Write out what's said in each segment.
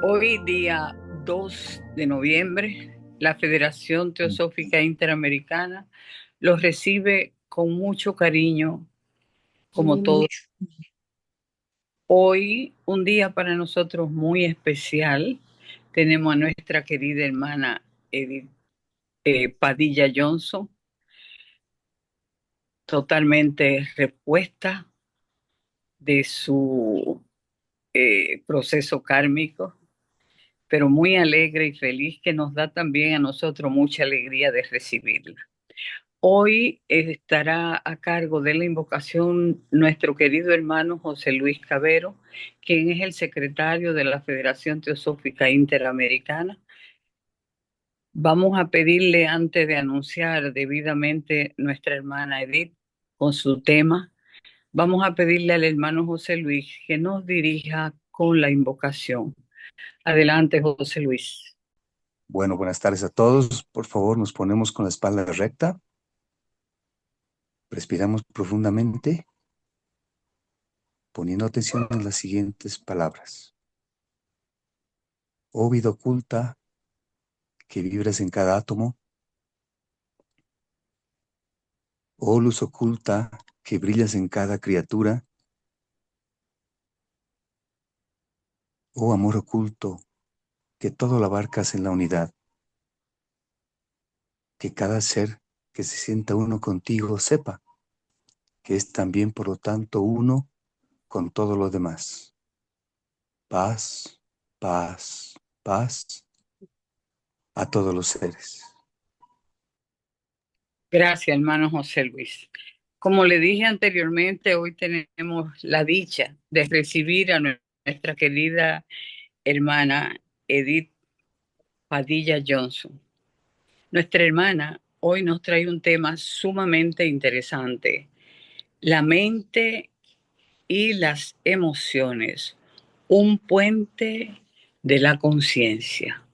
Hoy, día 2 de noviembre, la Federación Teosófica Interamericana los recibe con mucho cariño, como todos. Hoy, un día para nosotros muy especial, tenemos a nuestra querida hermana Edith Padilla Johnson, totalmente repuesta de su proceso kármico, pero muy alegre y feliz, que nos da también a nosotros mucha alegría de recibirla. Hoy estará a cargo de la invocación nuestro querido hermano José Luis Cabero, quien es el secretario de la Federación Teosófica Interamericana. Vamos a pedirle, antes de anunciar debidamente nuestra hermana Edith con su tema, vamos a pedirle al hermano José Luis que nos dirija con la invocación. Adelante, José Luis. Bueno, buenas tardes a todos. Por favor, nos ponemos con la espalda recta. Respiramos profundamente, poniendo atención en las siguientes palabras. Oh vida oculta, que vibras en cada átomo. Oh luz oculta, que brillas en cada criatura. Oh amor oculto, que todo lo abarcas en la unidad. Que cada ser que se sienta uno contigo sepa que es también, por lo tanto, uno con todo lo demás. Paz, paz, paz a todos los seres. Gracias, hermano José Luis. Como le dije anteriormente, hoy tenemos la dicha de recibir a nuestra querida hermana Edith Padilla Johnson. Nuestra hermana hoy nos trae un tema sumamente interesante: la mente y las emociones, un puente de la conciencia.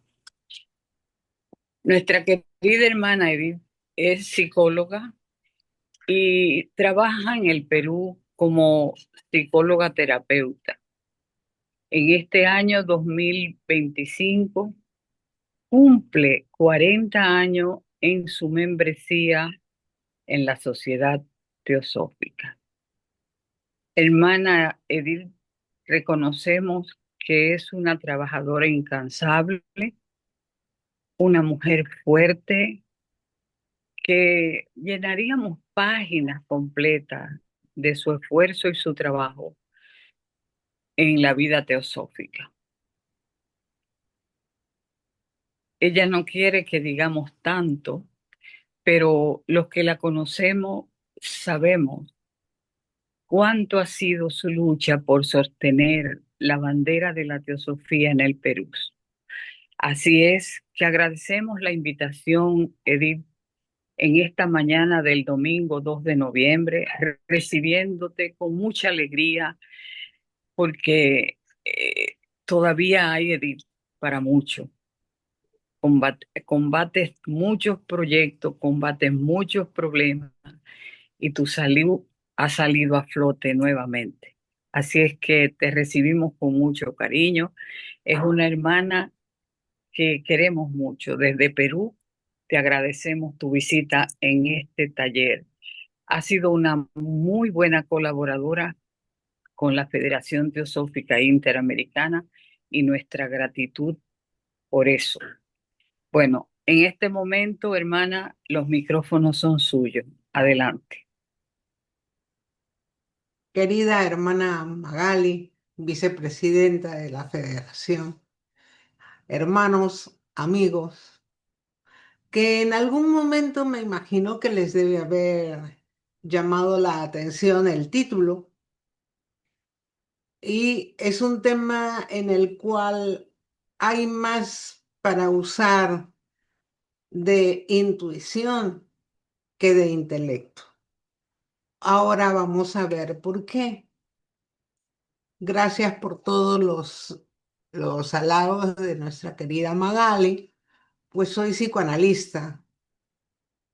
Nuestra querida hermana Edith es psicóloga y trabaja en el Perú como psicóloga terapeuta. En este año 2025 cumple 40 años en su membresía en la Sociedad Teosófica. Hermana Edith, reconocemos que es una trabajadora incansable, una mujer fuerte, que llenaríamos páginas completas de su esfuerzo y su trabajo en la vida teosófica. Ella no quiere que digamos tanto, pero los que la conocemos sabemos cuánto ha sido su lucha por sostener la bandera de la teosofía en el Perú. Así es que agradecemos la invitación, Edith, en esta mañana del domingo 2 de noviembre, recibiéndote con mucha alegría, porque todavía hay, Edith, para mucho. Combates muchos proyectos, combates muchos problemas y tu salud ha salido a flote nuevamente. Así es que te recibimos con mucho cariño. Es una hermana que queremos mucho. Desde Perú te agradecemos tu visita en este taller. Ha sido una muy buena colaboradora con la Federación Teosófica Interamericana y nuestra gratitud por eso. Bueno, en este momento, hermana, los micrófonos son suyos. Adelante. Querida hermana Magali, vicepresidenta de la Federación, hermanos, amigos, que en algún momento me imagino que les debe haber llamado la atención el título, y es un tema en el cual hay más para usar de intuición que de intelecto. Ahora vamos a ver por qué. Gracias por todos los halagos de nuestra querida Magali. Pues soy psicoanalista,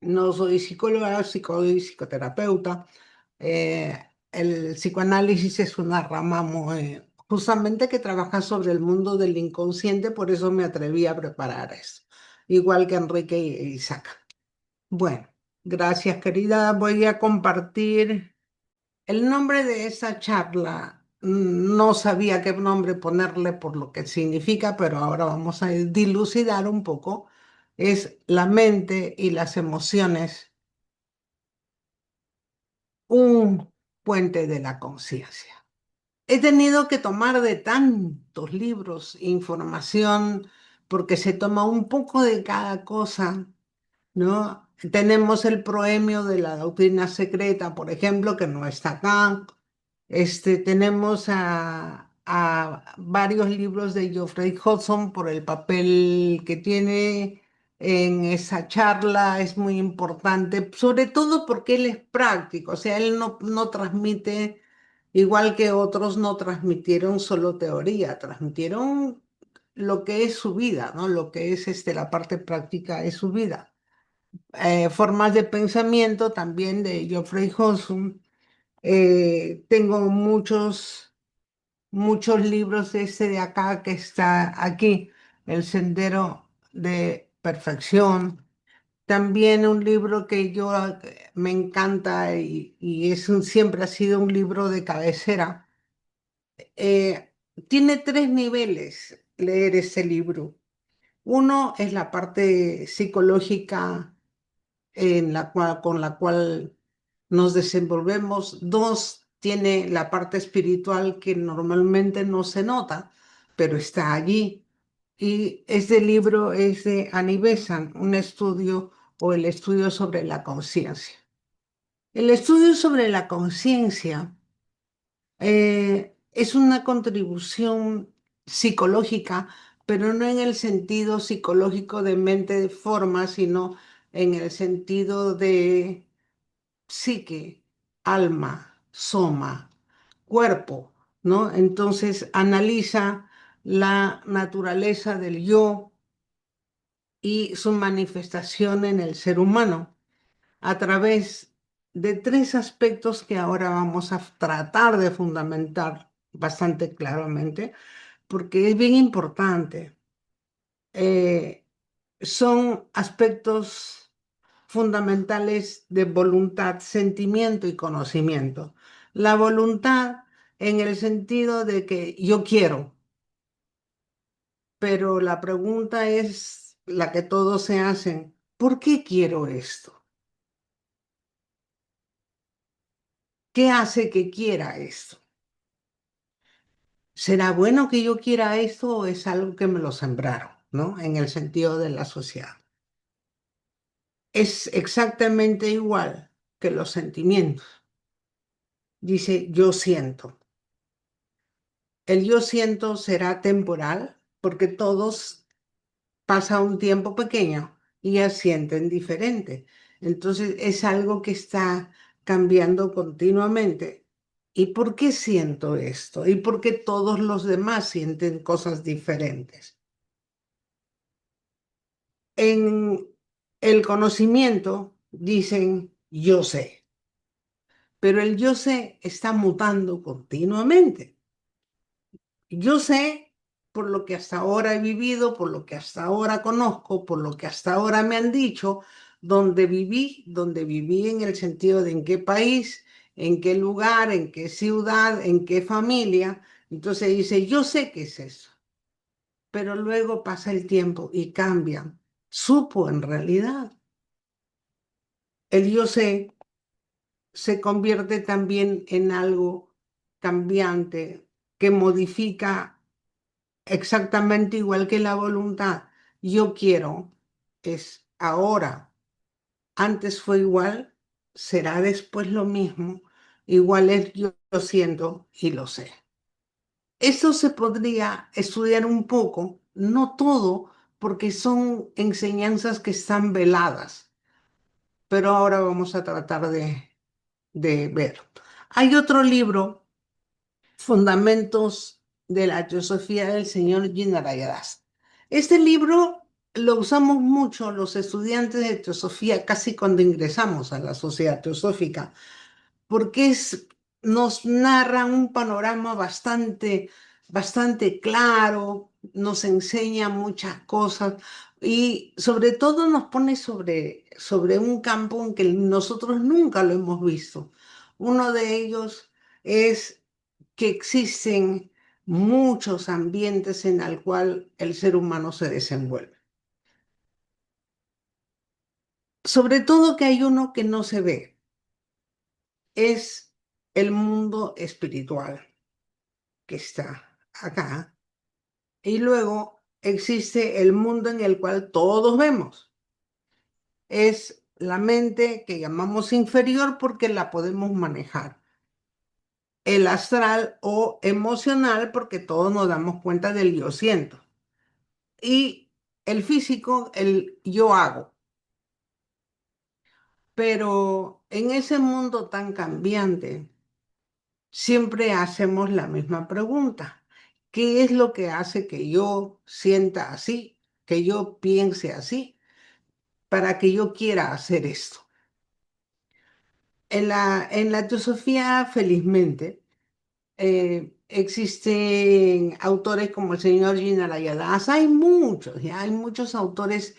no soy psicóloga, soy psicoterapeuta. El psicoanálisis es una rama muy justamente que trabaja sobre el mundo del inconsciente, por eso me atreví a preparar eso, igual que Enrique e Isaac. Bueno, gracias querida, voy a compartir el nombre de esa charla. No sabía qué nombre ponerle por lo que significa, pero ahora vamos a dilucidar un poco. Es la mente y las emociones, un puente de la conciencia. He tenido que tomar de tantos libros información porque se toma un poco de cada cosa, ¿no? Tenemos el proemio de la doctrina secreta, por ejemplo, que no está acá. Tenemos a varios libros de Geoffrey Hodgson por el papel que tiene en esa charla, es muy importante, sobre todo porque él es práctico, o sea, él no transmite, igual que otros no transmitieron solo teoría, transmitieron lo que es su vida, ¿no? Lo que es la parte práctica de su vida. Formas de pensamiento también de Geoffrey Hodgson. Tengo muchos libros de de acá que está aquí, El Sendero de Perfección. También un libro que yo me encanta y siempre ha sido un libro de cabecera. Eh, Tiene tres niveles leer ese libro. Uno es la parte psicológica con la cual nos desenvolvemos. Dos, tiene la parte espiritual que normalmente no se nota, pero está allí. Y este libro es de Annie Besant, un estudio o el estudio sobre la conciencia. El estudio sobre la conciencia es una contribución psicológica, pero no en el sentido psicológico de mente de forma, sino en el sentido de psique, alma, soma, cuerpo, ¿no? Entonces analiza la naturaleza del yo y su manifestación en el ser humano a través de tres aspectos que ahora vamos a tratar de fundamentar bastante claramente, porque es bien importante. Eh, Son aspectos fundamentales de voluntad, sentimiento y conocimiento. La voluntad en el sentido de que yo quiero, pero la pregunta es la que todos se hacen, ¿por qué quiero esto? ¿Qué hace que quiera esto? ¿Será bueno que yo quiera esto o es algo que me lo sembraron, ¿no? En el sentido de la sociedad. Es exactamente igual que los sentimientos. Dice, yo siento. El yo siento será temporal porque todos pasa un tiempo pequeño y ya sienten diferente. Entonces es algo que está cambiando continuamente. ¿Y por qué siento esto? ¿Y por qué todos los demás sienten cosas diferentes? En el conocimiento dicen yo sé, pero el yo sé está mutando continuamente. Yo sé por lo que hasta ahora he vivido, por lo que hasta ahora conozco, por lo que hasta ahora me han dicho, donde viví en el sentido de en qué país, en qué lugar, en qué ciudad, en qué familia. Entonces dice, yo sé qué es eso, pero luego pasa el tiempo y cambia. Supo en realidad. El yo sé se convierte también en algo cambiante que modifica exactamente igual que la voluntad. Yo quiero es ahora. Antes fue igual, será después lo mismo. Igual es yo lo siento y lo sé. Eso se podría estudiar un poco, no todo, porque son enseñanzas que están veladas, pero ahora vamos a tratar de ver. Hay otro libro, Fundamentos de la Teosofía del señor Guimarães. Este libro lo usamos mucho los estudiantes de teosofía casi cuando ingresamos a la sociedad teosófica, porque nos narra un panorama bastante bastante claro, nos enseña muchas cosas y sobre todo nos pone sobre un campo en que nosotros nunca lo hemos visto. Uno de ellos es que existen muchos ambientes en el cual el ser humano se desenvuelve. Sobre todo que hay uno que no se ve, es el mundo espiritual que está acá. Y luego existe el mundo en el cual todos vemos. Es la mente que llamamos inferior porque la podemos manejar. El astral o emocional porque todos nos damos cuenta del yo siento. Y el físico, el yo hago. Pero en ese mundo tan cambiante, siempre hacemos la misma pregunta. ¿Qué es lo que hace que yo sienta así, que yo piense así, para que yo quiera hacer esto? En la teosofía, felizmente, existen autores como el señor Guimarães, hay muchos, ya hay muchos autores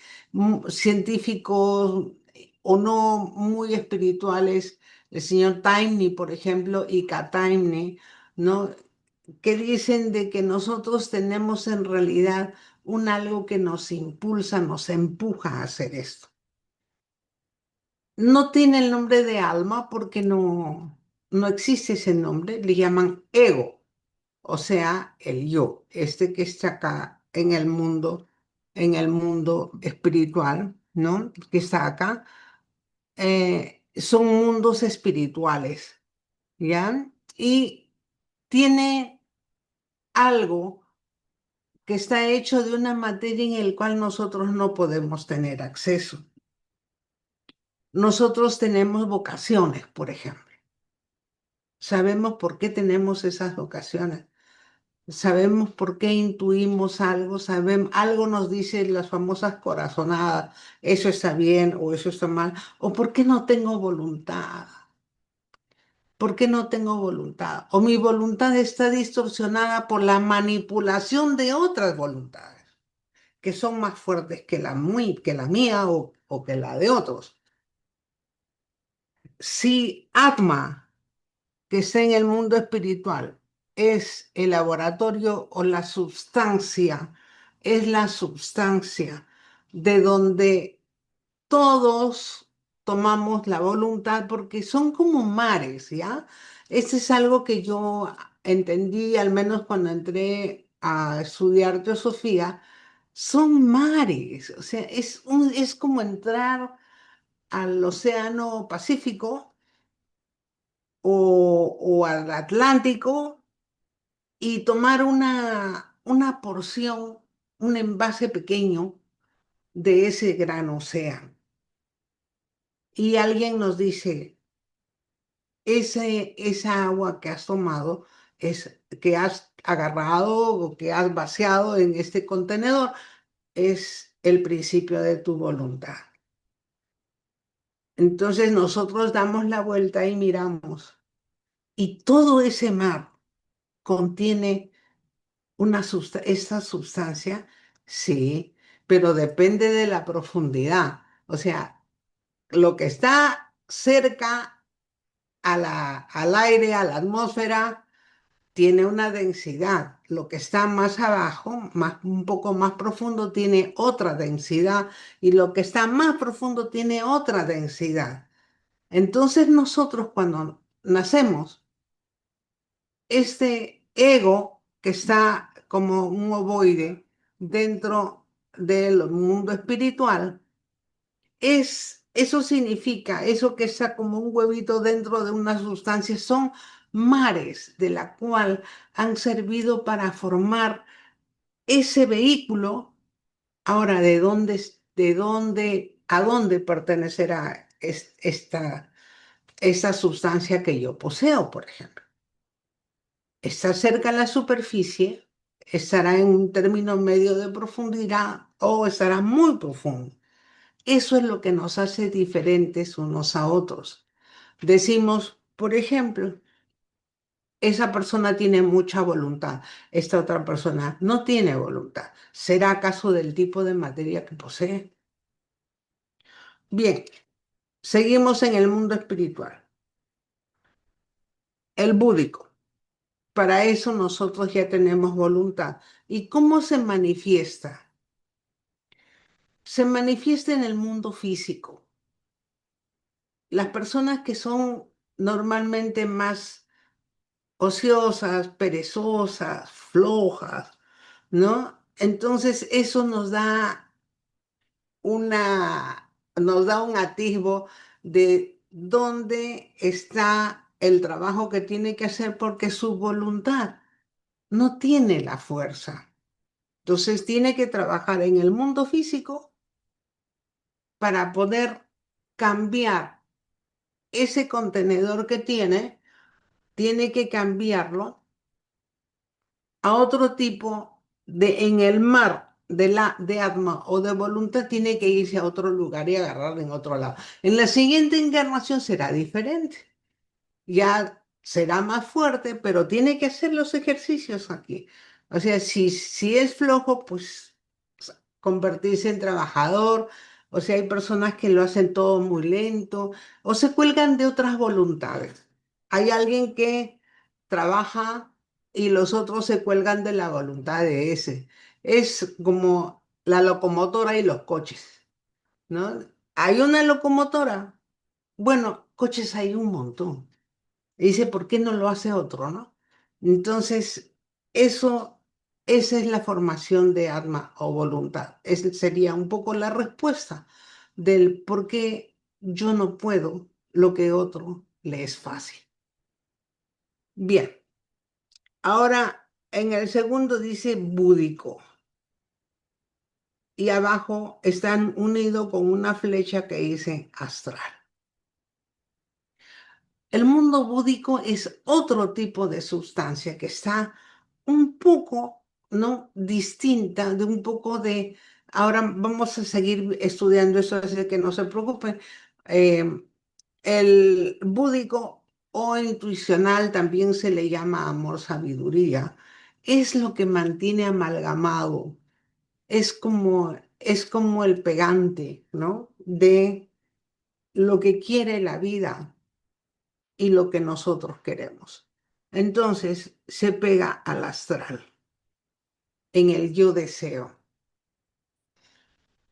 científicos o no muy espirituales, el señor Taimni, por ejemplo, y Taimni, ¿no? Que dicen de que nosotros tenemos en realidad un algo que nos impulsa, nos empuja a hacer esto. No tiene el nombre de alma porque no existe ese nombre, le llaman ego, o sea, el yo, este que está acá en el mundo espiritual, ¿no? Que está acá, son mundos espirituales, ¿ya? Y tiene algo que está hecho de una materia en el cual nosotros no podemos tener acceso. Nosotros tenemos vocaciones, por ejemplo. Sabemos por qué tenemos esas vocaciones. Sabemos por qué intuimos algo, algo nos dice las famosas corazonadas, eso está bien o eso está mal, o por qué no tengo voluntad, por qué no tengo voluntad, o mi voluntad está distorsionada por la manipulación de otras voluntades, que son más fuertes que la mía o que la de otros. Si Atma, que está en el mundo espiritual, es el laboratorio o la sustancia, es la sustancia de donde todos tomamos la voluntad porque son como mares, ¿ya? Este es algo que yo entendí, al menos cuando entré a estudiar teosofía, son mares, o sea, es como entrar al océano Pacífico o al Atlántico y tomar una porción, un envase pequeño de ese gran océano. Y alguien nos dice, esa agua que has tomado, que has agarrado o que has vaciado en este contenedor, es el principio de tu voluntad. Entonces nosotros damos la vuelta y miramos, y todo ese mar contiene esta sustancia, sí, pero depende de la profundidad. O sea, lo que está cerca al aire, a la atmósfera, tiene una densidad. Lo que está más abajo, un poco más profundo, tiene otra densidad. Y lo que está más profundo tiene otra densidad. Entonces nosotros cuando nacemos, este ego que está como un ovoide dentro del mundo espiritual, eso significa, eso que está como un huevito dentro de una sustancia, son mares de la cual han servido para formar ese vehículo. Ahora, a dónde pertenecerá esta sustancia que yo poseo, por ejemplo? Está cerca a la superficie, estará en un término medio de profundidad o estará muy profundo. Eso es lo que nos hace diferentes unos a otros. Decimos, por ejemplo, esa persona tiene mucha voluntad, esta otra persona no tiene voluntad. ¿Será acaso del tipo de materia que posee? Bien, seguimos en el mundo espiritual. El búdico. Para eso nosotros ya tenemos voluntad. ¿Y cómo se manifiesta? Se manifiesta en el mundo físico. Las personas que son normalmente más ociosas, perezosas, flojas, ¿no? Entonces eso nos da un atisbo de dónde está el trabajo que tiene que hacer porque su voluntad no tiene la fuerza. Entonces tiene que trabajar en el mundo físico para poder cambiar ese contenedor que tiene que cambiarlo a otro tipo en el mar de Atma o de voluntad, tiene que irse a otro lugar y agarrarlo en otro lado. En la siguiente encarnación será diferente, ya será más fuerte, pero tiene que hacer los ejercicios aquí. O sea, si es flojo, pues convertirse en trabajador. O sea, hay personas que lo hacen todo muy lento o se cuelgan de otras voluntades. Hay alguien que trabaja y los otros se cuelgan de la voluntad de ese. Es como la locomotora y los coches, ¿no? Hay una locomotora. Bueno, coches hay un montón. Y dice, ¿por qué no lo hace otro, no? Entonces, eso, esa es la formación de alma o voluntad. Esa sería un poco la respuesta del por qué yo no puedo lo que otro le es fácil. Bien, ahora en el segundo dice búdico y abajo están unidos con una flecha que dice astral. El mundo búdico es otro tipo de sustancia que está un poco, ¿no? Distinta de un poco de... Ahora vamos a seguir estudiando eso, así que no se preocupen. Eh, el búdico o intuicional también se le llama amor sabiduría. Es lo que mantiene amalgamado. Es como el pegante, ¿no? De lo que quiere la vida y lo que nosotros queremos. Entonces se pega al astral, en el yo deseo.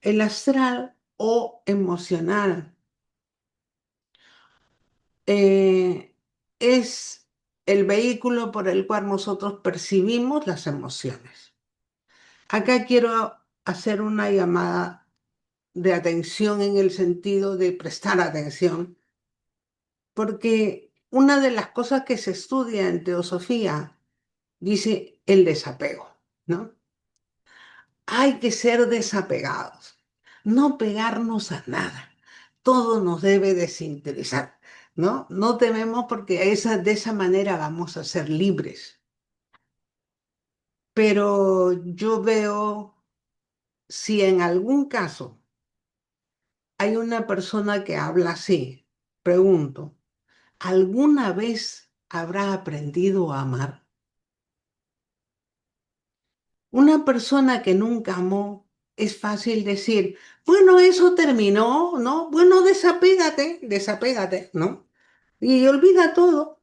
El astral o emocional es el vehículo por el cual nosotros percibimos las emociones. Acá quiero hacer una llamada de atención en el sentido de prestar atención, porque una de las cosas que se estudia en teosofía dice el desapego, ¿no? Hay que ser desapegados, no pegarnos a nada. Todo nos debe desinteresar, ¿no? No tememos porque de esa manera vamos a ser libres. Pero yo veo, si en algún caso hay una persona que habla así, pregunto, ¿alguna vez habrá aprendido a amar? Una persona que nunca amó, es fácil decir, bueno, eso terminó, ¿no? Bueno, desapégate, ¿no? Y olvida todo.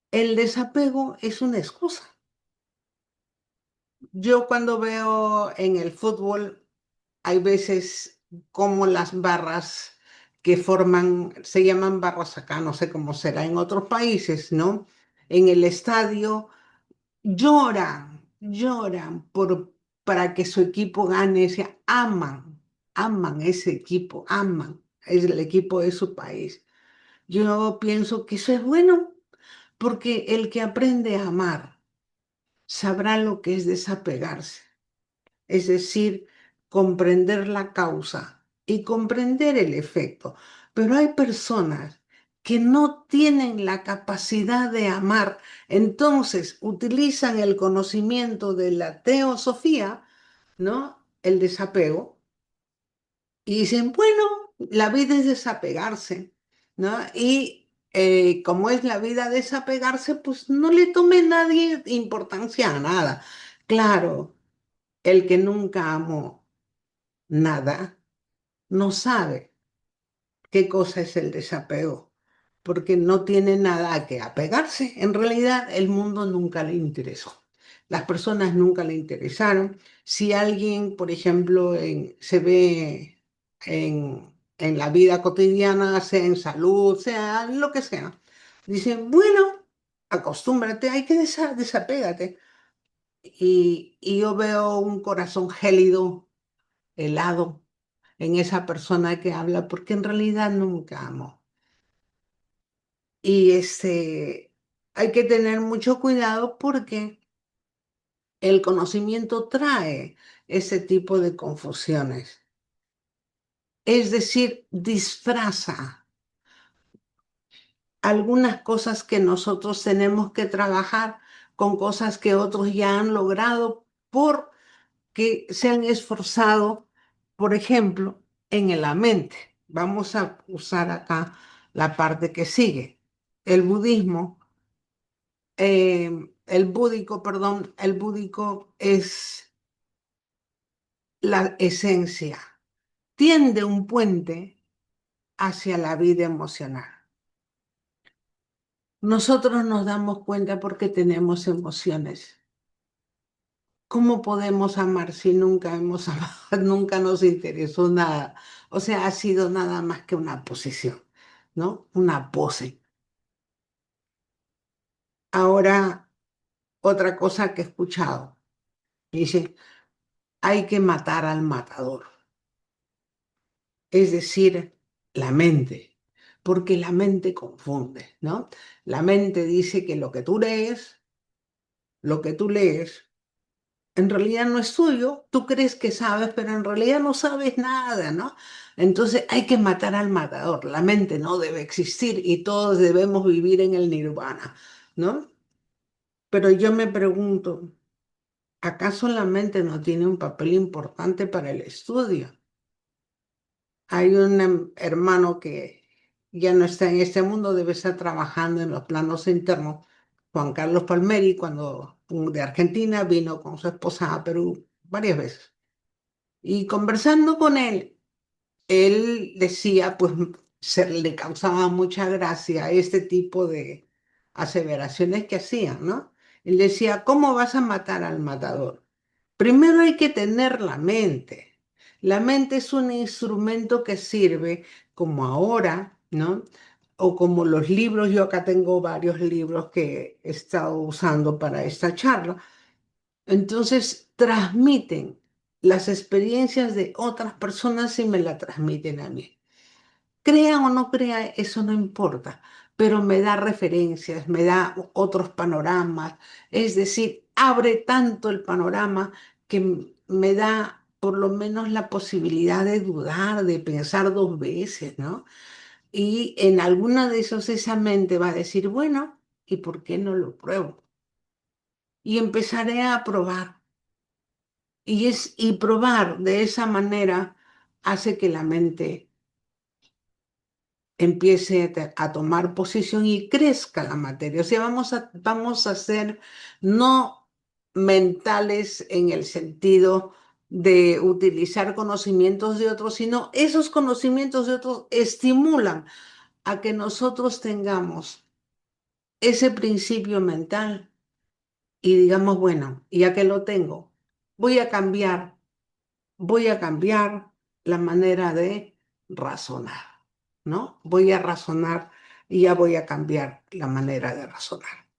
El desapego es una excusa. Yo cuando veo en el fútbol, hay veces como las barras que forman, se llaman barras acá, no sé cómo será en otros países, ¿no? En el estadio lloran para que su equipo gane, o sea, aman ese equipo, es el equipo de su país. Yo pienso que eso es bueno, porque el que aprende a amar sabrá lo que es desapegarse, es decir, comprender la causa y comprender el efecto. Pero hay personas que no tienen la capacidad de amar, entonces utilizan el conocimiento de la teosofía, ¿no? El desapego, y dicen, bueno, la vida es desapegarse, ¿no? Y como es la vida desapegarse, pues no le tome nadie importancia a nada. Claro, el que nunca amó nada no sabe qué cosa es el desapego, porque no tiene nada a que apegarse. En realidad, el mundo nunca le interesó. Las personas nunca le interesaron. Si alguien, por ejemplo, se ve en la vida cotidiana, sea en salud, sea en lo que sea, dicen, bueno, acostúmbrate, hay que desapégate. Y yo veo un corazón gélido, helado, en esa persona que habla, porque en realidad nunca amó. Y hay que tener mucho cuidado porque el conocimiento trae ese tipo de confusiones. Es decir, disfraza algunas cosas que nosotros tenemos que trabajar con cosas que otros ya han logrado porque se han esforzado, por ejemplo, en la mente. Vamos a usar acá la parte que sigue. El budismo el búdico es la esencia, tiende un puente hacia la vida emocional. Nosotros nos damos cuenta porque tenemos emociones. ¿Cómo podemos amar si nunca hemos amado, nunca nos interesó nada? O sea, ha sido nada más que una posición, ¿no? Una pose. Ahora, otra cosa que he escuchado, dice, hay que matar al matador. Es decir, la mente, porque la mente confunde, ¿no? La mente dice que lo que tú lees, en realidad no es tuyo, tú crees que sabes, pero en realidad no sabes nada, ¿no? Entonces hay que matar al matador, la mente no debe existir y todos debemos vivir en el nirvana, ¿no? Pero yo me pregunto, ¿acaso la mente no tiene un papel importante para el estudio? Hay un hermano que ya no está en este mundo, debe estar trabajando en los planos internos. Juan Carlos Palmeri, cuando de Argentina, vino con su esposa a Perú varias veces. Y conversando con él decía, pues se le causaba mucha gracia este tipo de aseveraciones que hacían, ¿no? Él decía, ¿cómo vas a matar al matador? Primero hay que tener la mente. La mente es un instrumento que sirve como ahora, ¿no? O como los libros, yo acá tengo varios libros que he estado usando para esta charla. Entonces transmiten las experiencias de otras personas y me la transmiten a mí. Crea o no crea, eso no importa, pero me da referencias, me da otros panoramas, es decir, abre tanto el panorama que me da por lo menos la posibilidad de dudar, de pensar dos veces, ¿no? Y en alguna de esos esa mente va a decir, bueno, ¿y por qué no lo pruebo? Y empezaré a probar. Y probar de esa manera hace que la mente empiece a tomar posición y crezca la materia. O sea, vamos a ser no mentales en el sentido de utilizar conocimientos de otros, sino esos conocimientos de otros estimulan a que nosotros tengamos ese principio mental y digamos, bueno, ya que lo tengo, voy a cambiar voy a cambiar la manera de razonar, ¿no? Voy a razonar y ya voy a cambiar la manera de razonar.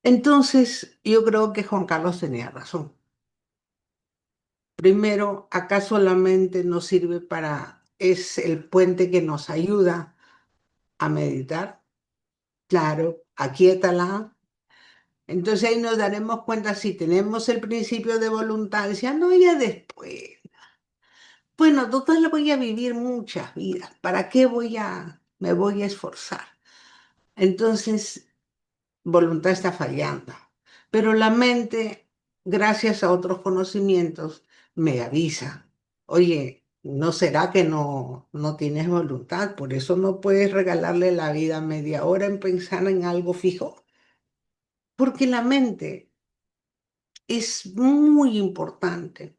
Entonces, yo creo que Juan Carlos tenía razón. Primero, acá solamente nos sirve es el puente que nos ayuda a meditar. Claro, aquíétala. Entonces ahí nos daremos cuenta si tenemos el principio de voluntad. Decía, no, ya después. Bueno, total voy a vivir muchas vidas. ¿Para qué me voy a esforzar? Entonces, voluntad está fallando. Pero la mente, gracias a otros conocimientos, me avisa. Oye, ¿No será que no tienes voluntad? Por eso no puedes regalarle la vida media hora en pensar en algo fijo. Porque la mente es muy importante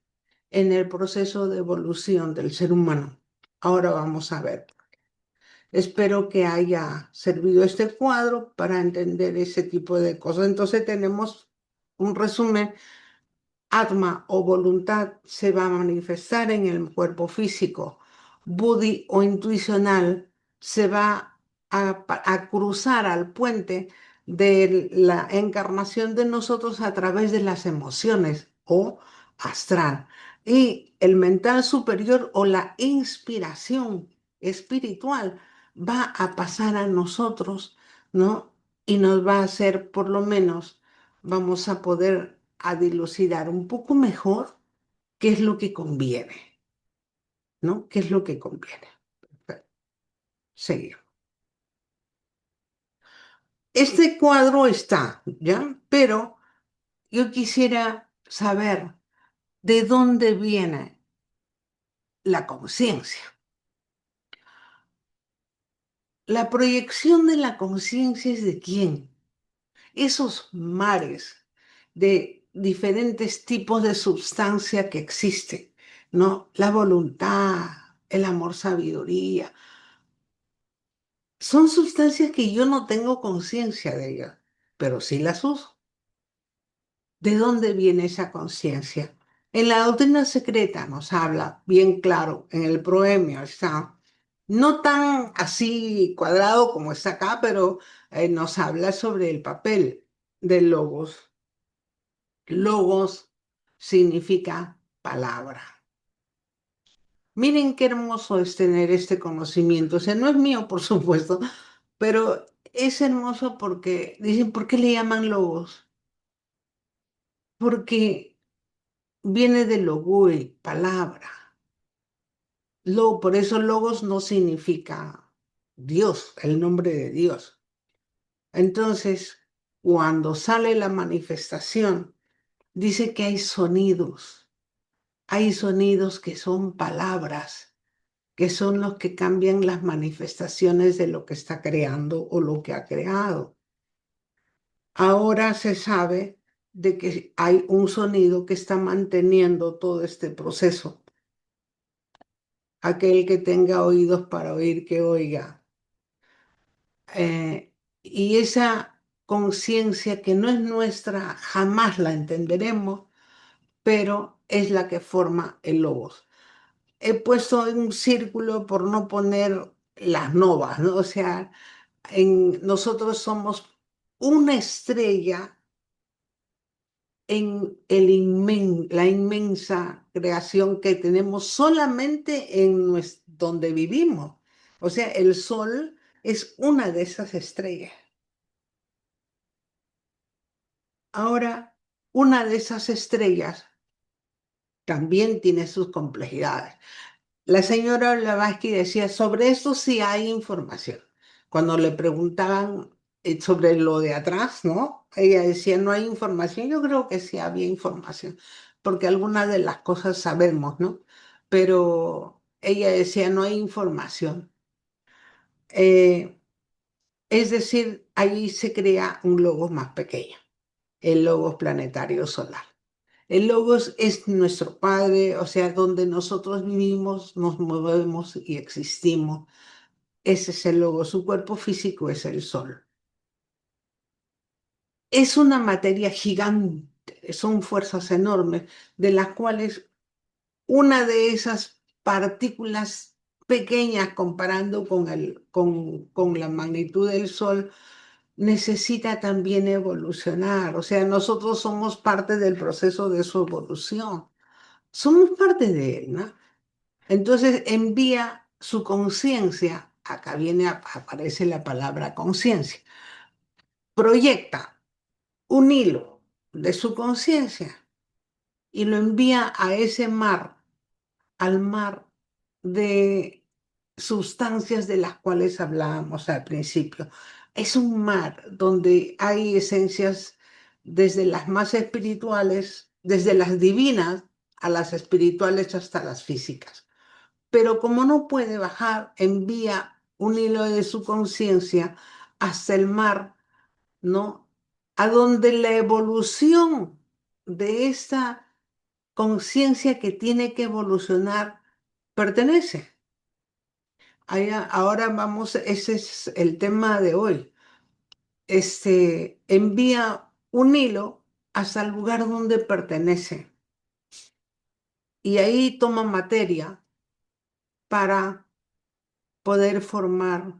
en el proceso de evolución del ser humano. Ahora vamos a ver. Espero que haya servido este cuadro para entender ese tipo de cosas. Entonces tenemos un resumen. Atma o voluntad se va a manifestar en el cuerpo físico. Buddhi o intuicional se va a cruzar al puente de la encarnación de nosotros a través de las emociones o astral. Y el mental superior o la inspiración espiritual va a pasar a nosotros, ¿no? Y nos va a hacer, por lo menos, vamos a poder a dilucidar un poco mejor qué es lo que conviene, ¿no? ¿Qué es lo que conviene? Perfecto. Seguimos. Este cuadro está, ¿ya? Pero yo quisiera saber de dónde viene la conciencia. La proyección de la conciencia es de quién. Esos mares de diferentes tipos de sustancia que existen, ¿no? La voluntad, el amor, sabiduría, son sustancias que yo no tengo conciencia de ellas, pero sí las uso. ¿De dónde viene esa conciencia? En la doctrina secreta nos habla bien claro, en el proemio está, no tan así cuadrado como está acá, pero nos habla sobre el papel del logos. Logos significa palabra. Miren qué hermoso es tener este conocimiento. O sea, no es mío, por supuesto, pero es hermoso porque dicen, ¿por qué le llaman logos? Porque viene de logoi, palabra. Por eso logos no significa Dios, el nombre de Dios. Entonces, cuando sale la manifestación, dice que hay sonidos que son palabras, que son los que cambian las manifestaciones de lo que está creando o lo que ha creado. Ahora se sabe de que hay un sonido que está manteniendo todo este proceso. Aquel que tenga oídos para oír, que oiga. Y esa conciencia que no es nuestra, jamás la entenderemos, pero es la que forma el logos. He puesto en un círculo por no poner las novas, ¿no? O sea, nosotros somos una estrella en la inmensa creación que tenemos solamente en donde vivimos. O sea, el sol es una de esas estrellas. Ahora, una de esas estrellas también tiene sus complejidades. La señora Blavatsky decía, sobre esto sí hay información. Cuando le preguntaban sobre lo de atrás, ¿no? Ella decía, no hay información. Yo creo que sí había información, porque algunas de las cosas sabemos, ¿no? Pero ella decía, no hay información. Eh, es decir, ahí se crea un logos más pequeño, el logos planetario solar. El logos es nuestro padre, o sea, donde nosotros vivimos, nos movemos y existimos. Ese es el logos, su cuerpo físico es el sol. Es una materia gigante, son fuerzas enormes, de las cuales una de esas partículas pequeñas comparando con la magnitud del sol, necesita también evolucionar. O sea, nosotros somos parte del proceso de su evolución. Somos parte de él, ¿no? Entonces envía su conciencia, acá aparece la palabra conciencia, proyecta un hilo de su conciencia y lo envía a ese mar, al mar de sustancias de las cuales hablábamos al principio. Es un mar donde hay esencias desde las más espirituales, desde las divinas a las espirituales hasta las físicas. pero como no puede bajar, envía un hilo de su conciencia hasta el mar, ¿no? A donde la evolución de esta conciencia que tiene que evolucionar pertenece. Ahora vamos, ese es el tema de hoy. Envía un hilo hasta el lugar donde pertenece y ahí toma materia para poder formar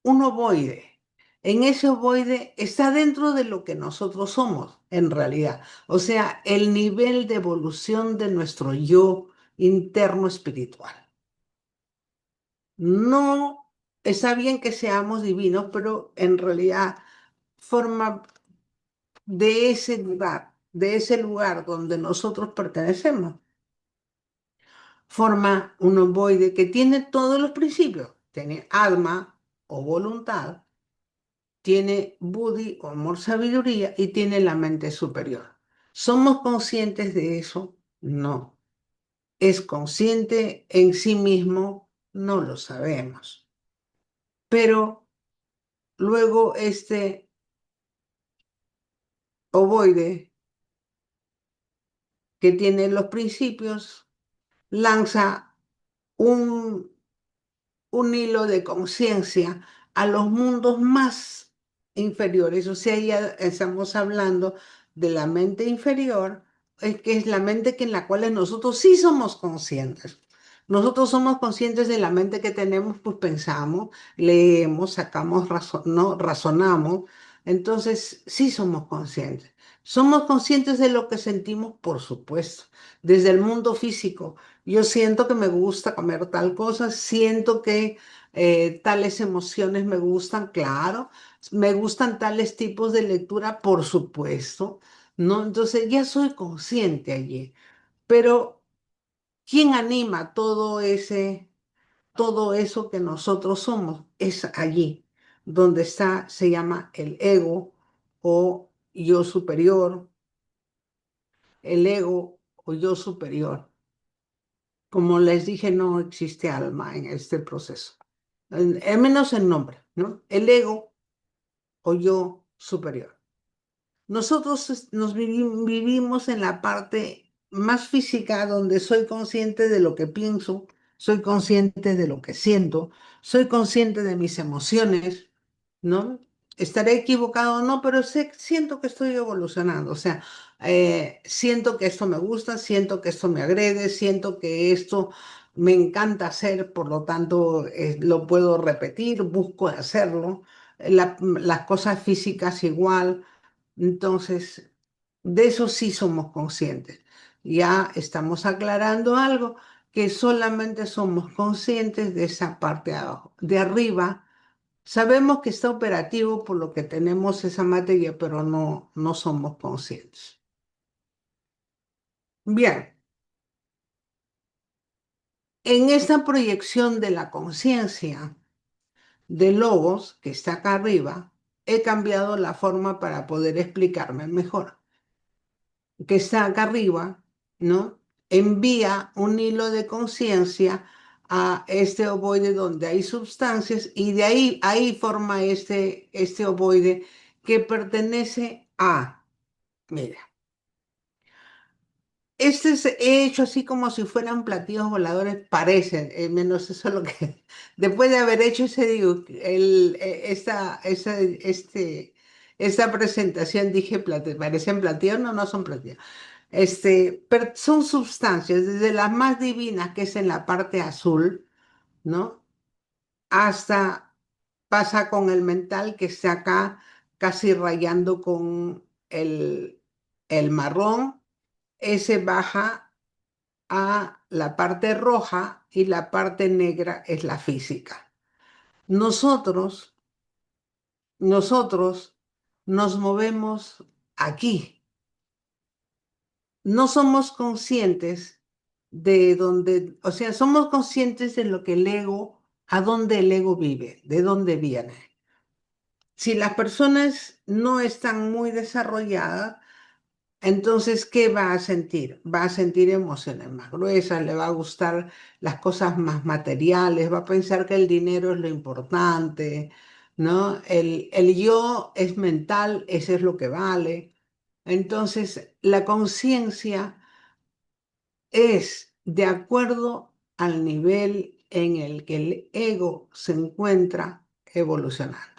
un ovoide. En ese ovoide está dentro de lo que nosotros somos, en realidad. O sea, el nivel de evolución de nuestro yo interno espiritual. No está bien que seamos divinos, pero en realidad forma de ese lugar donde nosotros pertenecemos, forma un ovoide que tiene todos los principios. Tiene alma o voluntad, tiene buddhi o amor sabiduría y tiene la mente superior. ¿Somos conscientes de eso? No. ¿Es consciente en sí mismo? No lo sabemos. Pero luego ovoide que tiene los principios lanza un un hilo de conciencia a los mundos más inferiores. O sea, ya estamos hablando de la mente inferior, que es la mente en la cual nosotros sí somos conscientes. Nosotros somos conscientes de la mente que tenemos, pues pensamos, leemos, sacamos, no, razonamos. Entonces, sí somos conscientes. Somos conscientes de lo que sentimos, por supuesto, desde el mundo físico. Yo siento que me gusta comer tal cosa, siento que tales emociones me gustan, claro, me gustan tales tipos de lectura, por supuesto, ¿no? Entonces ya soy consciente allí, pero ¿quién anima todo eso que nosotros somos? Es allí, donde está, se llama el ego o yo superior, el ego o yo superior. Como les dije, no existe alma en este proceso, al menos en nombre, ¿no? El ego o yo superior. Nosotros vivimos en la parte más física donde soy consciente de lo que pienso, soy consciente de lo que siento, soy consciente de mis emociones, ¿no? Estaré equivocado o no, pero siento que estoy evolucionando, o sea, siento que esto me gusta, siento que esto me agrede, siento que esto me encanta hacer, por lo tanto, lo puedo repetir, busco hacerlo. Las cosas físicas igual. Entonces, de eso sí somos conscientes. Ya estamos aclarando algo, que solamente somos conscientes de esa parte de abajo. De arriba, sabemos que está operativo por lo que tenemos esa materia, pero no somos conscientes. Bien, en esta proyección de la conciencia de logos, que está acá arriba, he cambiado la forma para poder explicarme mejor. Que está acá arriba, ¿no? Envía un hilo de conciencia a este ovoide donde hay sustancias y de ahí forma este ovoide que pertenece a, mira, he hecho así como si fueran platillos voladores, parecen, menos eso es lo que, después de haber hecho esta presentación dije, parecen platillos, no son platillos. Pero son sustancias, desde las más divinas, que es en la parte azul, ¿no? Hasta pasa con el mental, que está acá casi rayando con el marrón, ese baja a la parte roja y la parte negra es la física. Nosotros, nosotros nos movemos aquí. No somos conscientes de dónde, o sea, somos conscientes de lo que el ego, a dónde el ego vive, de dónde viene. Si las personas no están muy desarrolladas, Entonces, ¿qué va a sentir? Va a sentir emociones más gruesas, le va a gustar las cosas más materiales, va a pensar que el dinero es lo importante, ¿no? El yo es mental, eso es lo que vale. Entonces, la conciencia es de acuerdo al nivel en el que el ego se encuentra evolucionando.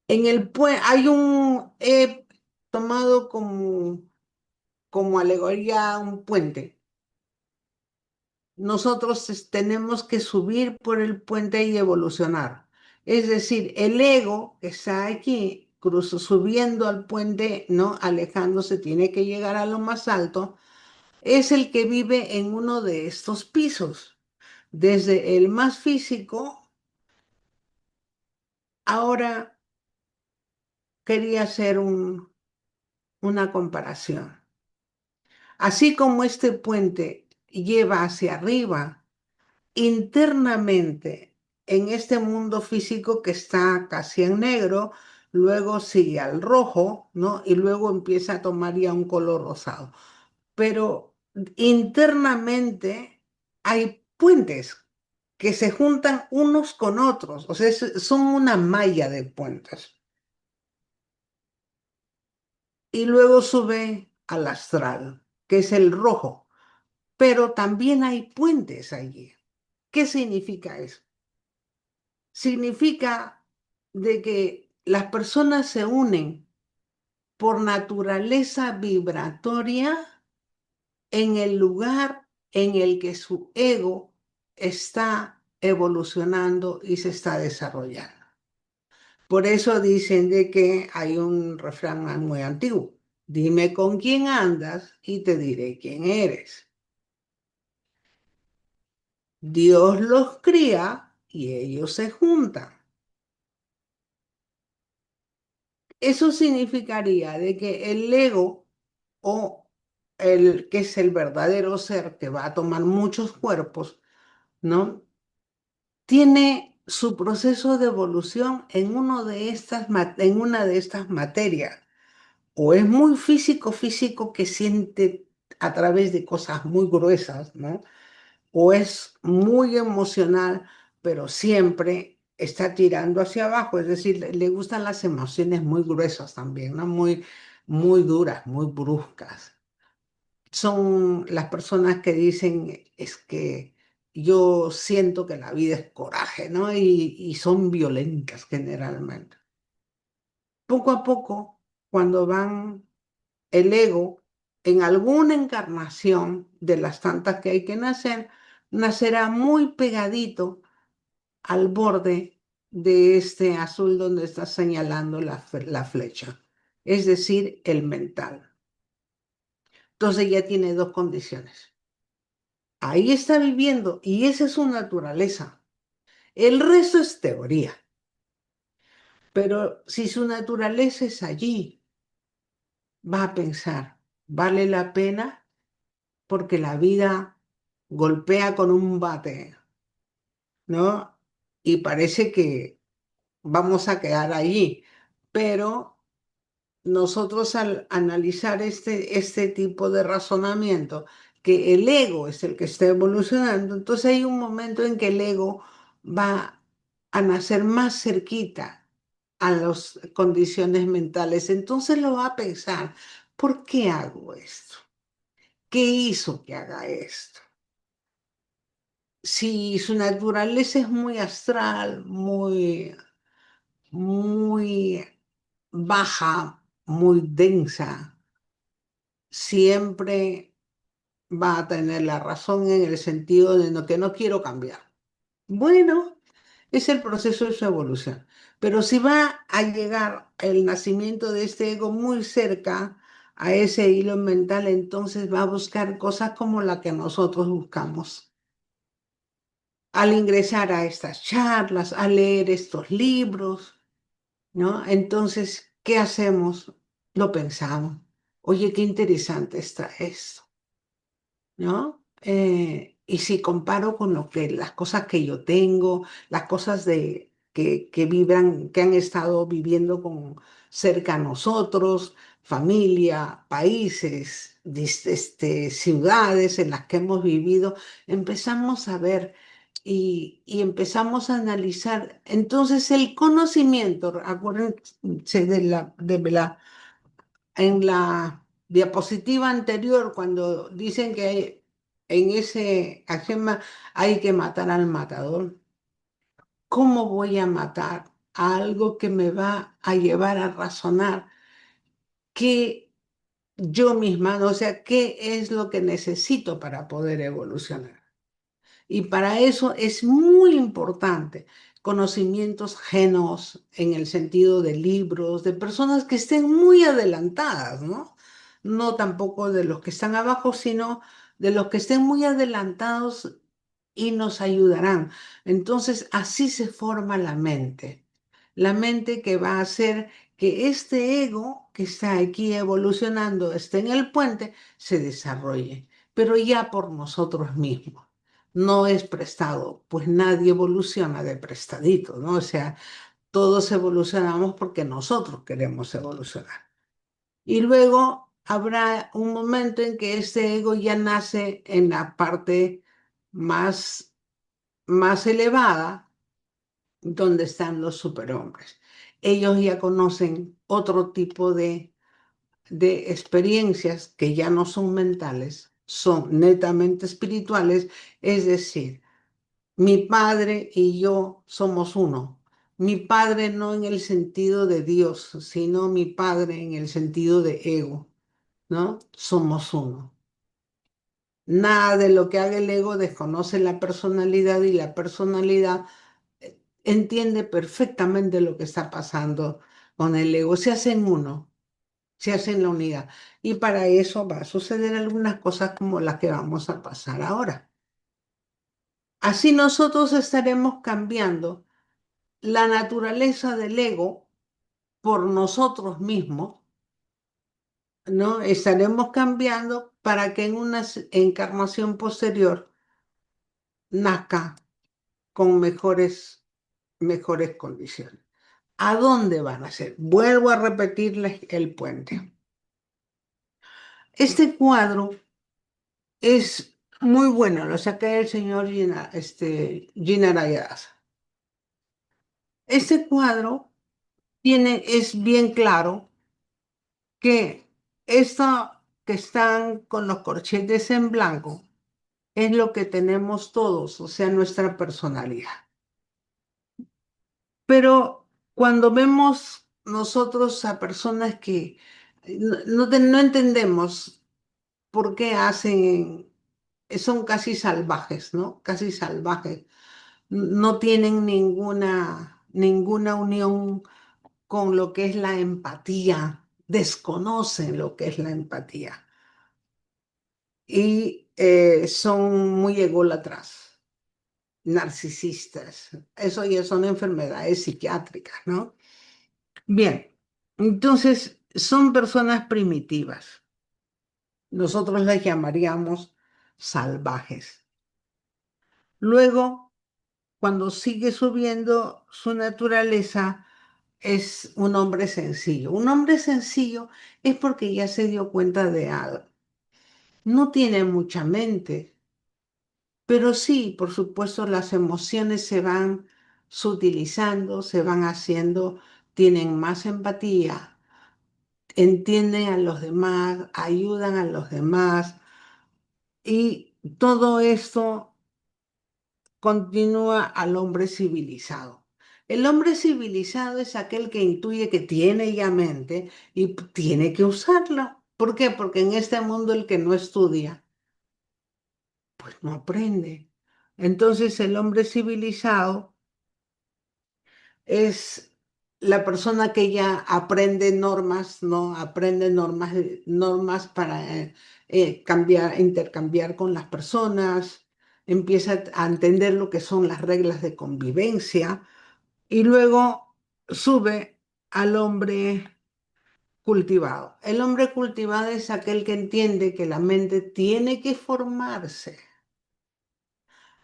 En el he tomado como alegoría un puente. Nosotros tenemos que subir por el puente y evolucionar. Es decir, el ego que está aquí, subiendo al puente, no alejándose, tiene que llegar a lo más alto, es el que vive en uno de estos pisos. Desde el más físico, ahora quería hacer una comparación. Así como este puente lleva hacia arriba, internamente, en este mundo físico que está casi en negro, luego sigue al rojo, ¿no? Y luego empieza a tomar ya un color rosado. Pero internamente hay puentes que se juntan unos con otros, o sea, son una malla de puentes. Y luego sube al astral, que es el rojo, pero también hay puentes allí. ¿Qué significa eso? Significa de que las personas se unen por naturaleza vibratoria en el lugar en el que su ego está evolucionando y se está desarrollando. Por eso dicen de que hay un refrán muy antiguo: dime con quién andas y te diré quién eres. Dios los cría y ellos se juntan. Eso significaría de que el ego, o el que es el verdadero ser que va a tomar muchos cuerpos, ¿no? Tiene su proceso de evolución en una de estas materias. O es muy físico, físico, que siente a través de cosas muy gruesas, ¿no? O es muy emocional, pero siempre está tirando hacia abajo, es decir, le gustan las emociones muy gruesas también, ¿no? Muy duras, muy bruscas. Son las personas que dicen, es que yo siento que la vida es coraje, ¿no? Y son violentas generalmente. Poco a poco, cuando van el ego, en alguna encarnación de las tantas que hay que nacer, nacerá muy pegadito al borde de este azul donde está señalando la flecha, es decir, el mental. Entonces ya tiene dos condiciones. Ahí está viviendo y esa es su naturaleza. El resto es teoría. Pero si su naturaleza es allí, va a pensar, ¿vale la pena? Porque la vida golpea con un bate, ¿no? Y parece que vamos a quedar allí. Pero nosotros, al analizar este tipo de razonamiento, que el ego es el que está evolucionando, entonces hay un momento en que el ego va a nacer más cerquita a las condiciones mentales. Entonces lo va a pensar: ¿por qué hago esto? ¿Qué hizo que haga esto? Si su naturaleza es muy astral, muy baja, muy densa, siempre va a tener la razón en el sentido de que no quiero cambiar. Bueno, es el proceso de su evolución. Pero si va a llegar el nacimiento de este ego muy cerca a ese hilo mental, entonces va a buscar cosas como la que nosotros buscamos. Al ingresar a estas charlas, a leer estos libros, ¿no? Entonces, ¿qué hacemos? Lo pensamos. Oye, qué interesante está esto, ¿no? Y si comparo con las cosas que yo tengo, las cosas que vibran, que han estado viviendo cerca a nosotros, familia, países, ciudades en las que hemos vivido, empezamos a ver y empezamos a analizar. Entonces el conocimiento, acuérdense en la diapositiva anterior, cuando dicen que en ese axioma hay que matar al matador, ¿cómo voy a matar a algo que me va a llevar a razonar que yo misma, o sea, qué es lo que necesito para poder evolucionar? Y para eso es muy importante conocimientos genos en el sentido de libros, de personas que estén muy adelantadas, ¿no? No tampoco de los que están abajo, sino de los que estén muy adelantados y nos ayudarán. Entonces, así se forma la mente que va a hacer que este ego que está aquí evolucionando, esté en el puente, se desarrolle, pero ya por nosotros mismos. No es prestado, pues nadie evoluciona de prestadito, ¿no? O sea, todos evolucionamos porque nosotros queremos evolucionar. Y luego habrá un momento en que este ego ya nace en la parte más, más elevada, donde están los superhombres. Ellos ya conocen otro tipo de experiencias que ya no son mentales, son netamente espirituales, es decir, mi padre y yo somos uno. Mi padre no en el sentido de Dios, sino mi padre en el sentido de ego, ¿no? Somos uno. Nada de lo que haga el ego desconoce la personalidad y la personalidad entiende perfectamente lo que está pasando con el ego. Se hacen uno, se hacen la unidad. Y para eso va a suceder algunas cosas como las que vamos a pasar ahora. Así nosotros estaremos cambiando la naturaleza del ego por nosotros mismos, ¿no? Estaremos cambiando para que en una encarnación posterior nazca con mejores condiciones. ¿A dónde van a ser? Vuelvo a repetirles el puente. Este cuadro es muy bueno, lo saqué del señor Gina Arayaz. Este cuadro es bien claro que esto que están con los corchetes en blanco es lo que tenemos todos, o sea, nuestra personalidad. Pero cuando vemos nosotros a personas que no entendemos por qué son casi salvajes, ¿no? Casi salvajes. No tienen ninguna unión con lo que es la empatía, desconocen lo que es la empatía y son muy ególatras, narcisistas. Eso ya son enfermedades psiquiátricas, ¿no? Bien, entonces son personas primitivas. Nosotros las llamaríamos salvajes. Luego, cuando sigue subiendo su naturaleza, es un hombre sencillo. Un hombre sencillo es porque ya se dio cuenta de algo. No tiene mucha mente, pero sí, por supuesto, las emociones se van sutilizando, se van haciendo, tienen más empatía, entienden a los demás, ayudan a los demás y todo esto continúa al hombre civilizado. El hombre civilizado es aquel que intuye que tiene ya mente y tiene que usarla. ¿Por qué? Porque en este mundo el que no estudia, pues no aprende. Entonces el hombre civilizado es la persona que ya aprende normas, ¿no? Aprende normas para intercambiar con las personas, empieza a entender lo que son las reglas de convivencia y luego sube al hombre cultivado. El hombre cultivado es aquel que entiende que la mente tiene que formarse.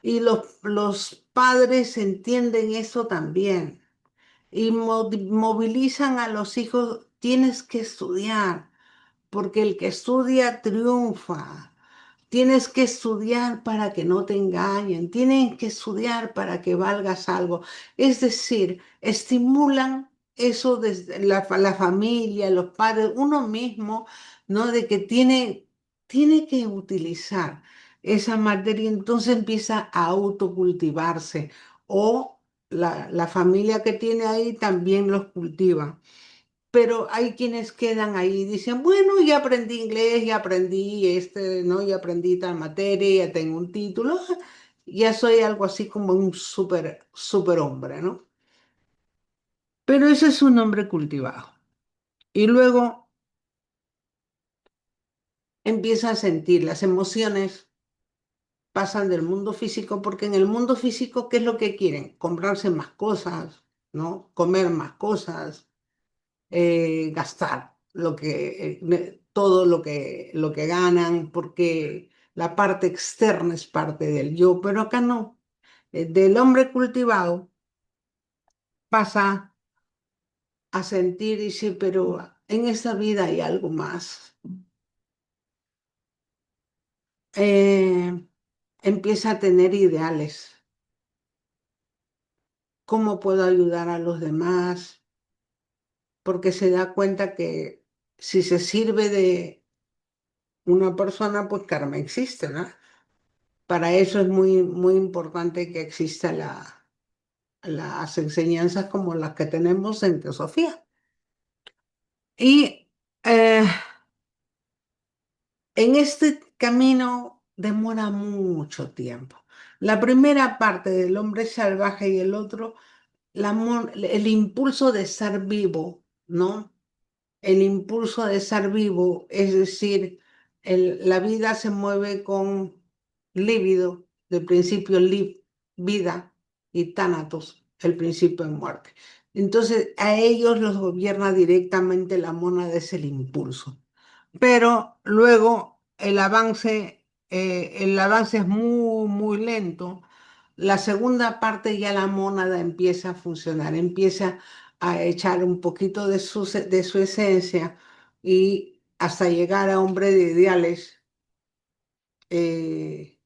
Y los padres entienden eso también. y movilizan a los hijos, tienes que estudiar, porque el que estudia triunfa. Tienes que estudiar para que no te engañen, tienes que estudiar para que valgas algo. Es decir, estimulan eso desde la familia, los padres, uno mismo, ¿no? De que tiene que utilizar esa materia, entonces empieza a autocultivarse o la familia que tiene ahí también los cultiva. Pero hay quienes quedan ahí y dicen, bueno, ya aprendí inglés, ya aprendí ¿no? Ya aprendí tal materia, ya tengo un título, ya soy algo así como un super hombre, ¿no? Pero ese es un hombre cultivado. Y luego empieza a sentir las emociones, pasan del mundo físico, porque en el mundo físico, ¿qué es lo que quieren? Comprarse más cosas, ¿no? Comer más cosas, gastar todo lo que ganan, porque la parte externa es parte del yo, pero acá no. Del hombre cultivado pasa a sentir, dice, pero en esta vida hay algo más. Eh, Empieza a tener ideales. ¿Cómo puedo ayudar a los demás? Porque se da cuenta que si se sirve de una persona, pues karma existe, ¿no? Para eso es muy importante que exista las enseñanzas como las que tenemos en Teosofía. Y en este camino demora mucho tiempo. La primera parte del hombre salvaje y el otro, el impulso de estar vivo, ¿no? El impulso de estar vivo, es decir, la vida se mueve con líbido, del principio vida, y tánatos, el principio de muerte. Entonces, a ellos los gobierna directamente la mónada, es el impulso. Pero luego el avance es muy lento. La segunda parte ya la mónada empieza a funcionar, empieza a echar un poquito de su esencia y hasta llegar a hombre de ideales, eh,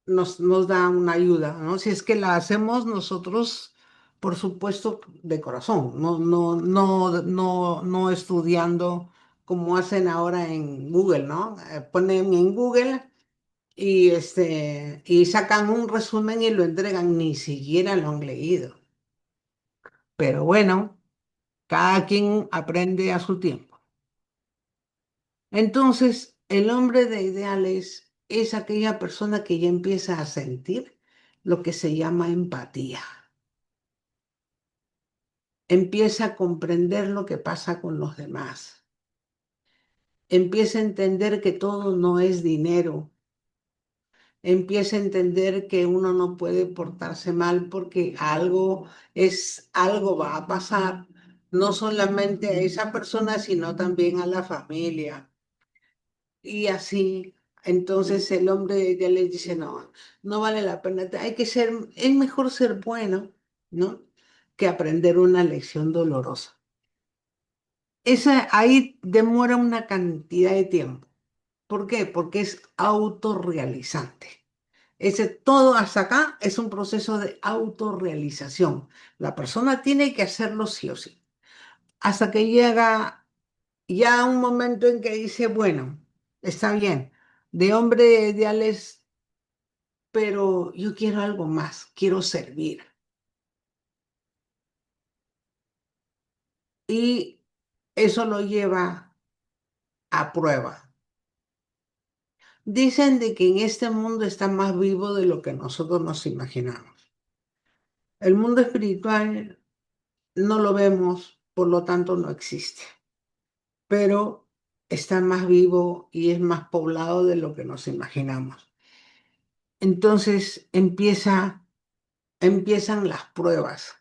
nos da una ayuda, ¿no? Si es que la hacemos nosotros, por supuesto, de corazón, no estudiando como hacen ahora en Google, ¿no? Ponen en Google y sacan un resumen y lo entregan, ni siquiera lo han leído. Pero bueno, cada quien aprende a su tiempo. Entonces, el hombre de ideales es aquella persona que ya empieza a sentir lo que se llama empatía. Empieza a comprender lo que pasa con los demás. Empieza a entender que todo no es dinero. Empieza a entender que uno no puede portarse mal porque algo va a pasar, no solamente a esa persona, sino también a la familia. Y así, entonces el hombre ya les dice, no, no vale la pena, es mejor ser bueno, ¿no? Que aprender una lección dolorosa. Esa ahí demora una cantidad de tiempo. ¿Por qué? Porque es autorrealizante. Ese todo hasta acá es un proceso de autorrealización. La persona tiene que hacerlo sí o sí. Hasta que llega ya un momento en que dice, bueno, está bien, de hombre de ideales, pero yo quiero algo más, quiero servir. Y eso lo lleva a prueba. Dicen de que en este mundo está más vivo de lo que nosotros nos imaginamos. El mundo espiritual no lo vemos, por lo tanto no existe, pero está más vivo y es más poblado de lo que nos imaginamos. Entonces empiezan las pruebas.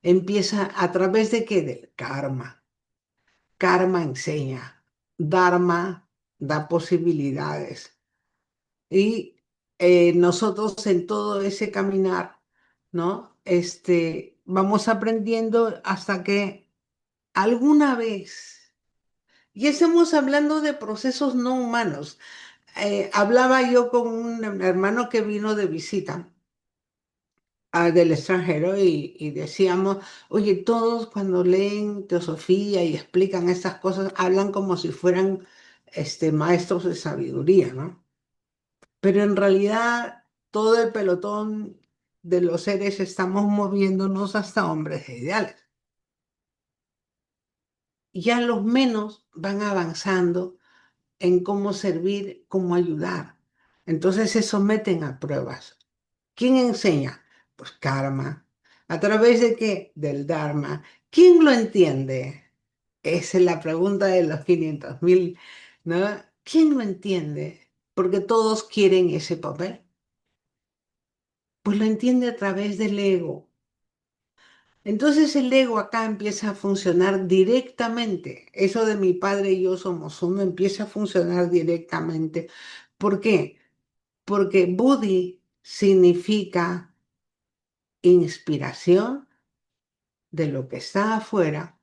Empieza a través de qué? Del karma. Karma enseña, Dharma da posibilidades. Y nosotros en todo ese caminar ¿no? Vamos aprendiendo hasta que alguna vez, y estamos hablando de procesos no humanos. Hablaba yo con un hermano que vino de visita del extranjero y decíamos, oye, todos cuando leen teosofía y explican estas cosas, hablan como si fueran maestros de sabiduría, ¿no? Pero en realidad todo el pelotón de los seres estamos moviéndonos hasta hombres ideales. Ya los menos van avanzando en cómo servir, cómo ayudar. Entonces se someten a pruebas. ¿Quién enseña? Pues karma. ¿A través de qué? Del Dharma. ¿Quién lo entiende? Esa es la pregunta de los 500.000, ¿no? ¿Quién lo entiende? Porque todos quieren ese papel. Pues lo entiende a través del ego. Entonces el ego acá empieza a funcionar directamente. Eso de mi padre y yo somos uno empieza a funcionar directamente. ¿Por qué? Porque Buddhi significa inspiración de lo que está afuera,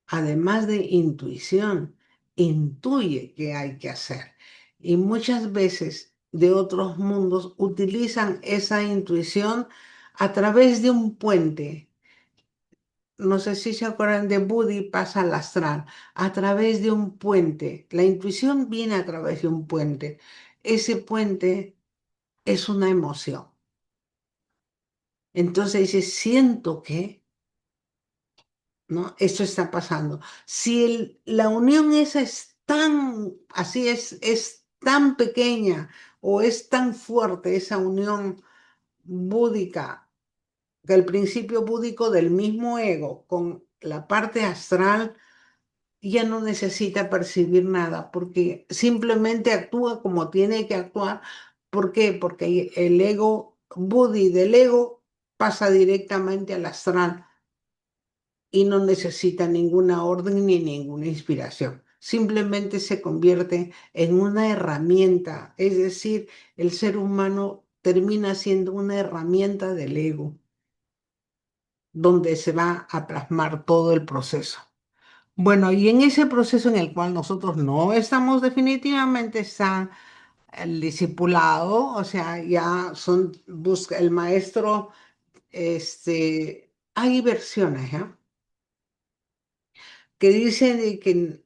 además de intuición, intuye qué hay que hacer. Y muchas veces de otros mundos utilizan esa intuición a través de un puente. No sé si se acuerdan de Buddy pasa al astral, a través de un puente. La intuición viene a través de un puente. Ese puente es una emoción. Entonces dice, siento que, ¿no? Esto está pasando. Si la unión esa es tan, así es tan pequeña o es tan fuerte esa unión búdica, que el principio búdico del mismo ego con la parte astral ya no necesita percibir nada porque simplemente actúa como tiene que actuar. ¿Por qué? Porque el ego, Budi del ego, pasa directamente al astral y no necesita ninguna orden ni ninguna inspiración. Simplemente se convierte en una herramienta, es decir, el ser humano termina siendo una herramienta del ego, donde se va a plasmar todo el proceso. Bueno, y en ese proceso en el cual nosotros no estamos definitivamente está el discipulado, o sea, ya son, busca el maestro, hay versiones, ¿ya? Que dicen de que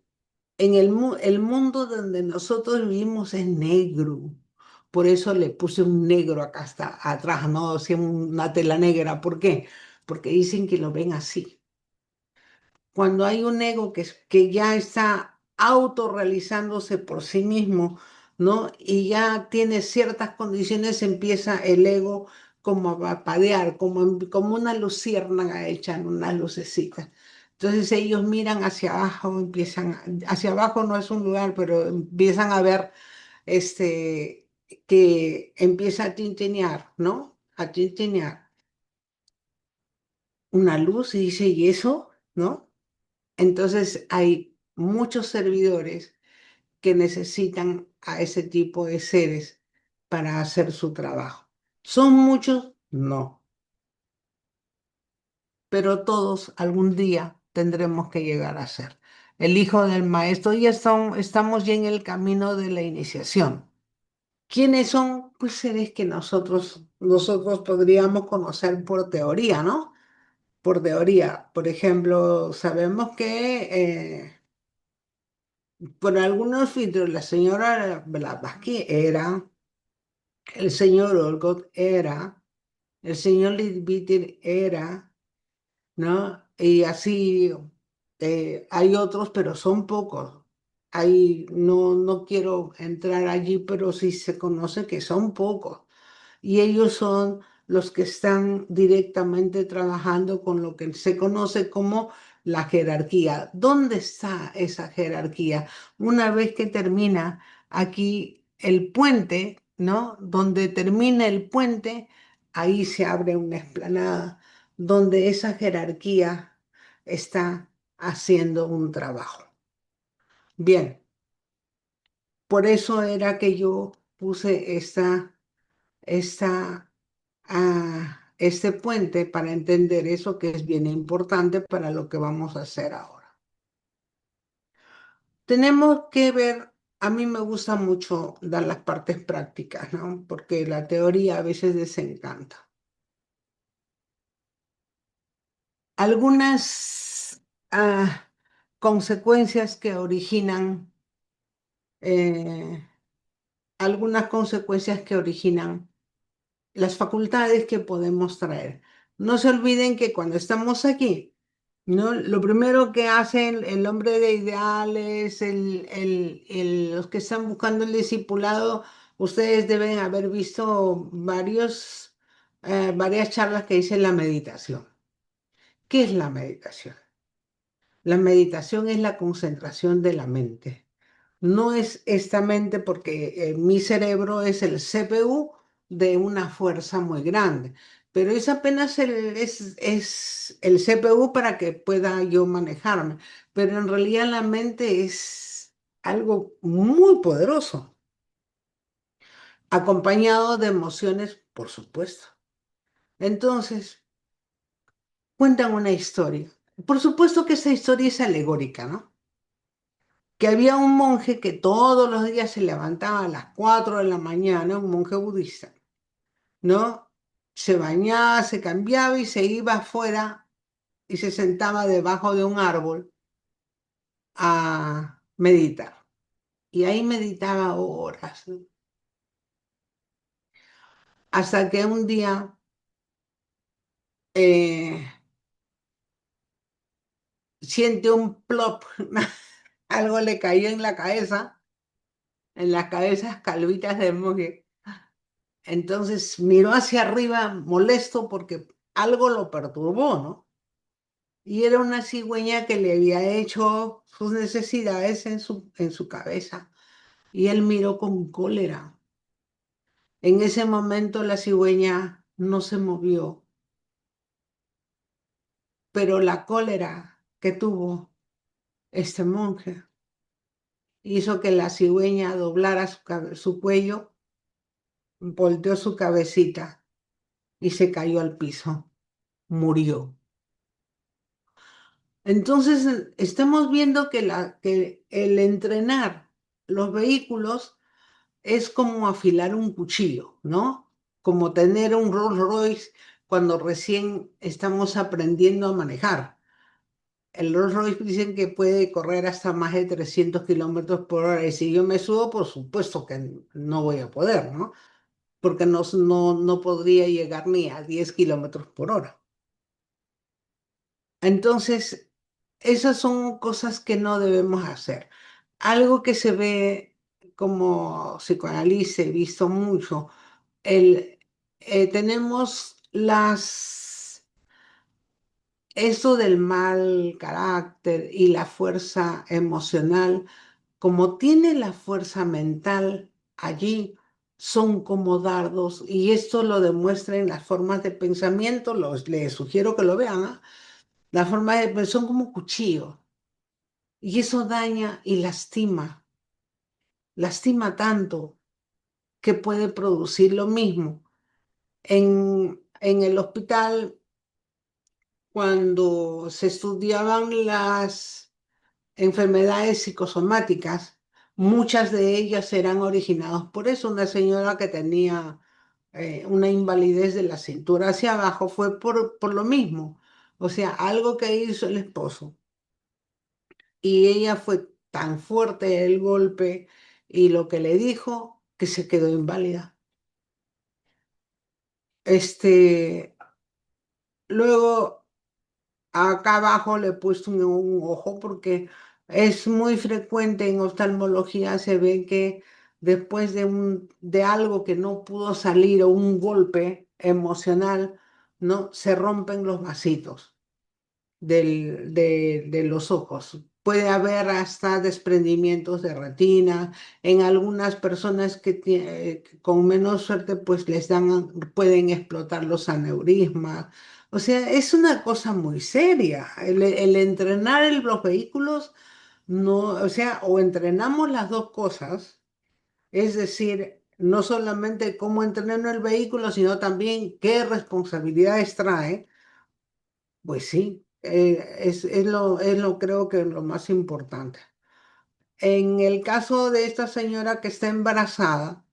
en el mundo donde nosotros vivimos es negro. Por eso le puse un negro acá hasta atrás, no, o sea, una tela negra. ¿Por qué? Porque dicen que lo ven así. Cuando hay un ego que ya está autorrealizándose por sí mismo, ¿no? Y ya tiene ciertas condiciones, empieza el ego como a parpadear, como una luciérnaga hecha en una lucecita. Entonces ellos miran hacia abajo, hacia abajo no es un lugar, pero empiezan a ver que empieza a tintinear, ¿no? A tintinear una luz y dice, ¿y eso? ¿No? Entonces hay muchos servidores que necesitan a ese tipo de seres para hacer su trabajo. ¿Son muchos? No, pero todos algún día tendremos que llegar a ser. El hijo del maestro, estamos ya en el camino de la iniciación. ¿Quiénes son? Pues seres que nosotros podríamos conocer por teoría, ¿no? Por teoría. Por ejemplo, sabemos que por algunos filtros, la señora Blavatsky era, el señor Olcott era, el señor Leadbeater era, ¿no? Y así hay otros, pero son pocos. No quiero entrar allí, pero sí se conoce que son pocos y ellos son los que están directamente trabajando con lo que se conoce como la jerarquía. ¿Dónde está esa jerarquía? Una vez que termina aquí el puente, ¿no? Donde termina el puente, ahí se abre una explanada donde esa jerarquía está haciendo un trabajo. Bien, por eso era que yo puse esta este puente para entender eso que es bien importante para lo que vamos a hacer ahora. Tenemos que ver, a mí me gusta mucho dar las partes prácticas, ¿no? Porque la teoría a veces desencanta. Algunas consecuencias que originan, eh, algunas consecuencias que originan las facultades que podemos traer. No se olviden que cuando estamos aquí, ¿no? Lo primero que hace el hombre de ideales, los que están buscando el discipulado, ustedes deben haber visto varias charlas que dicen la meditación. ¿Qué es la meditación? La meditación es la concentración de la mente. No es esta mente porque mi cerebro es el CPU de una fuerza muy grande, pero es apenas es el CPU para que pueda yo manejarme, pero en realidad la mente es algo muy poderoso, acompañado de emociones, por supuesto. Entonces, cuentan una historia. Por supuesto que esa historia es alegórica, ¿no? Que había un monje que todos los días se levantaba a las 4 de la mañana, un monje budista, ¿no? Se bañaba, se cambiaba y se iba afuera y se sentaba debajo de un árbol a meditar. Y ahí meditaba horas, ¿no? Hasta que un día eh, siente un plop, algo le cayó en las cabezas calvitas del monje. Entonces miró hacia arriba molesto porque algo lo perturbó, ¿no? Y era una cigüeña que le había hecho sus necesidades en su cabeza. Y él miró con cólera. En ese momento la cigüeña no se movió, pero la cólera que tuvo este monje hizo que la cigüeña doblara su cuello, volteó su cabecita y se cayó al piso. Murió. Entonces, estamos viendo que el entrenar los vehículos es como afilar un cuchillo, ¿no? Como tener un Rolls Royce cuando recién estamos aprendiendo a manejar. El Rolls Royce dicen que puede correr hasta más de 300 kilómetros por hora. Y si yo me subo, por supuesto que no voy a poder, ¿no? Porque no podría llegar ni a 10 kilómetros por hora. Entonces, esas son cosas que no debemos hacer. Algo que se ve como psicoanalista, he visto mucho, tenemos eso del mal carácter y la fuerza emocional, como tiene la fuerza mental allí, son como dardos, y esto lo demuestra en las formas de pensamiento, les sugiero que lo vean, ¿ah? Las formas de son como cuchillos. Y eso daña y lastima tanto que puede producir lo mismo. En el hospital, cuando se estudiaban las enfermedades psicosomáticas, muchas de ellas eran originadas por eso. Una señora que tenía una invalidez de la cintura hacia abajo fue por lo mismo. O sea, algo que hizo el esposo. Y ella fue tan fuerte el golpe y lo que le dijo que se quedó inválida. Luego acá abajo le he puesto un ojo porque es muy frecuente en oftalmología, se ve que después de algo que no pudo salir o un golpe emocional, ¿no? Se rompen los vasitos de los ojos. Puede haber hasta desprendimientos de retina. En algunas personas que con menos suerte, pues pueden explotar los aneurismas. O sea, es una cosa muy seria. El entrenar los vehículos, no, o sea, o entrenamos las dos cosas, es decir, no solamente cómo entreno el vehículo, sino también qué responsabilidades trae. Pues sí, es lo creo que lo más importante. En el caso de esta señora que está embarazada,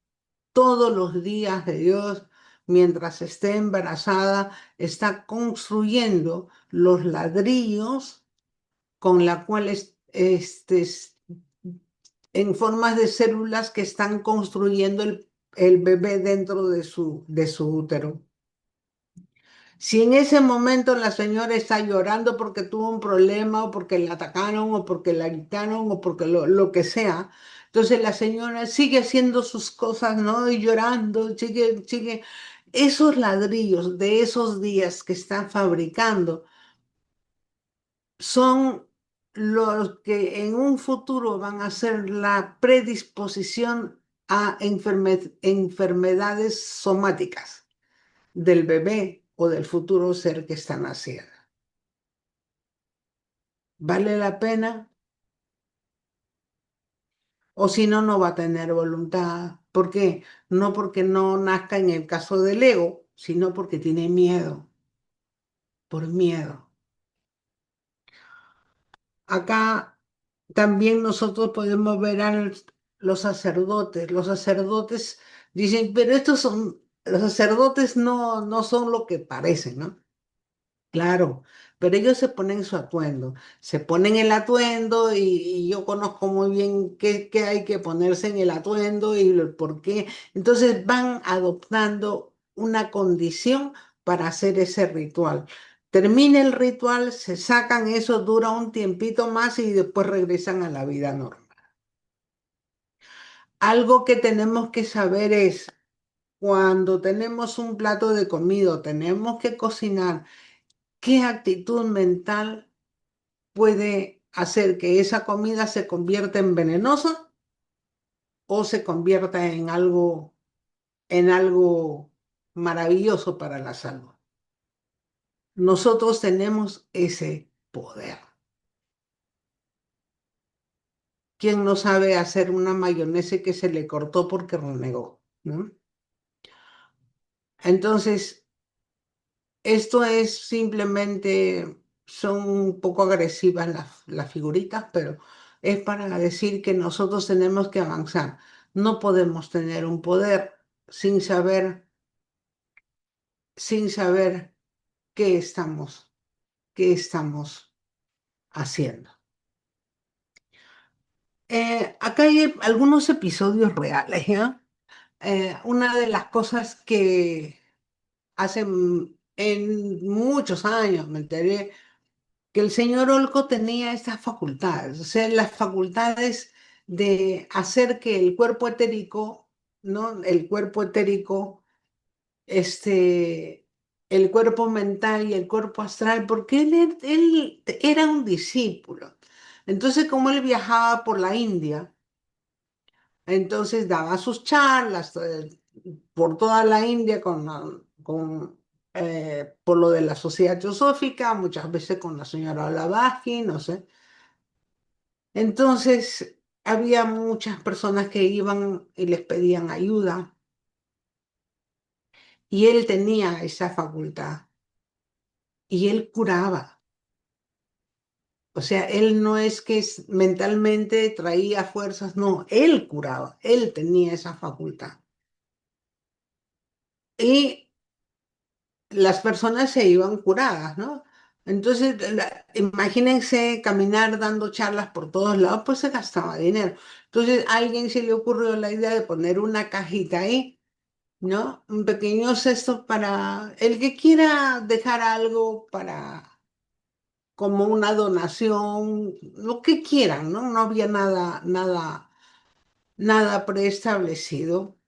todos los días de Dios, mientras esté embarazada, está construyendo los ladrillos con la cual en formas de células que están construyendo el bebé dentro de su útero. Si en ese momento la señora está llorando porque tuvo un problema o porque la atacaron o porque la gritaron o porque lo que sea, entonces la señora sigue haciendo sus cosas, ¿no? Y llorando, sigue. Esos ladrillos de esos días que están fabricando son los que en un futuro van a ser la predisposición a enfermedades somáticas del bebé o del futuro ser que está naciendo. ¿Vale la pena? O si no, no va a tener voluntad. ¿Por qué? No porque no nazca en el caso del ego, sino porque tiene miedo, por miedo. Acá también nosotros podemos ver a los sacerdotes. Los sacerdotes dicen, pero los sacerdotes no son lo que parecen, ¿no? Claro, pero ellos se ponen su atuendo, se ponen el atuendo y yo conozco muy bien qué hay que ponerse en el atuendo y el por qué. Entonces van adoptando una condición para hacer ese ritual. Termina el ritual, se sacan eso, dura un tiempito más y después regresan a la vida normal. Algo que tenemos que saber es cuando tenemos un plato de comida, tenemos que cocinar, ¿qué actitud mental puede hacer que esa comida se convierta en venenosa o se convierta en algo maravilloso para la salud? Nosotros tenemos ese poder. ¿Quién no sabe hacer una mayonesa que se le cortó porque renegó? ¿No? Entonces, esto es simplemente, son un poco agresivas las figuritas, pero es para decir que nosotros tenemos que avanzar. No podemos tener un poder sin saber, sin saber qué estamos haciendo. Acá hay algunos episodios reales, ¿ya? Una de las cosas que hace en muchos años me enteré que el señor Olco tenía estas facultades, o sea, las facultades de hacer que el cuerpo etérico, ¿no? El cuerpo etérico, este, el cuerpo mental y el cuerpo astral, porque él era un discípulo. Entonces, como él viajaba por la India, entonces daba sus charlas por toda la India por lo de la Sociedad Teosófica, muchas veces con la señora Blavatsky, no sé. Entonces, había muchas personas que iban y les pedían ayuda y él tenía esa facultad y él curaba. O sea, él no es que mentalmente traía fuerzas, no, él curaba, él tenía esa facultad. Y las personas se iban curadas, ¿no? Entonces, imagínense caminar dando charlas por todos lados, pues se gastaba dinero. Entonces, a alguien se le ocurrió la idea de poner una cajita ahí, ¿no? Un pequeño cesto para el que quiera dejar algo como una donación, lo que quieran, ¿no? No había nada preestablecido.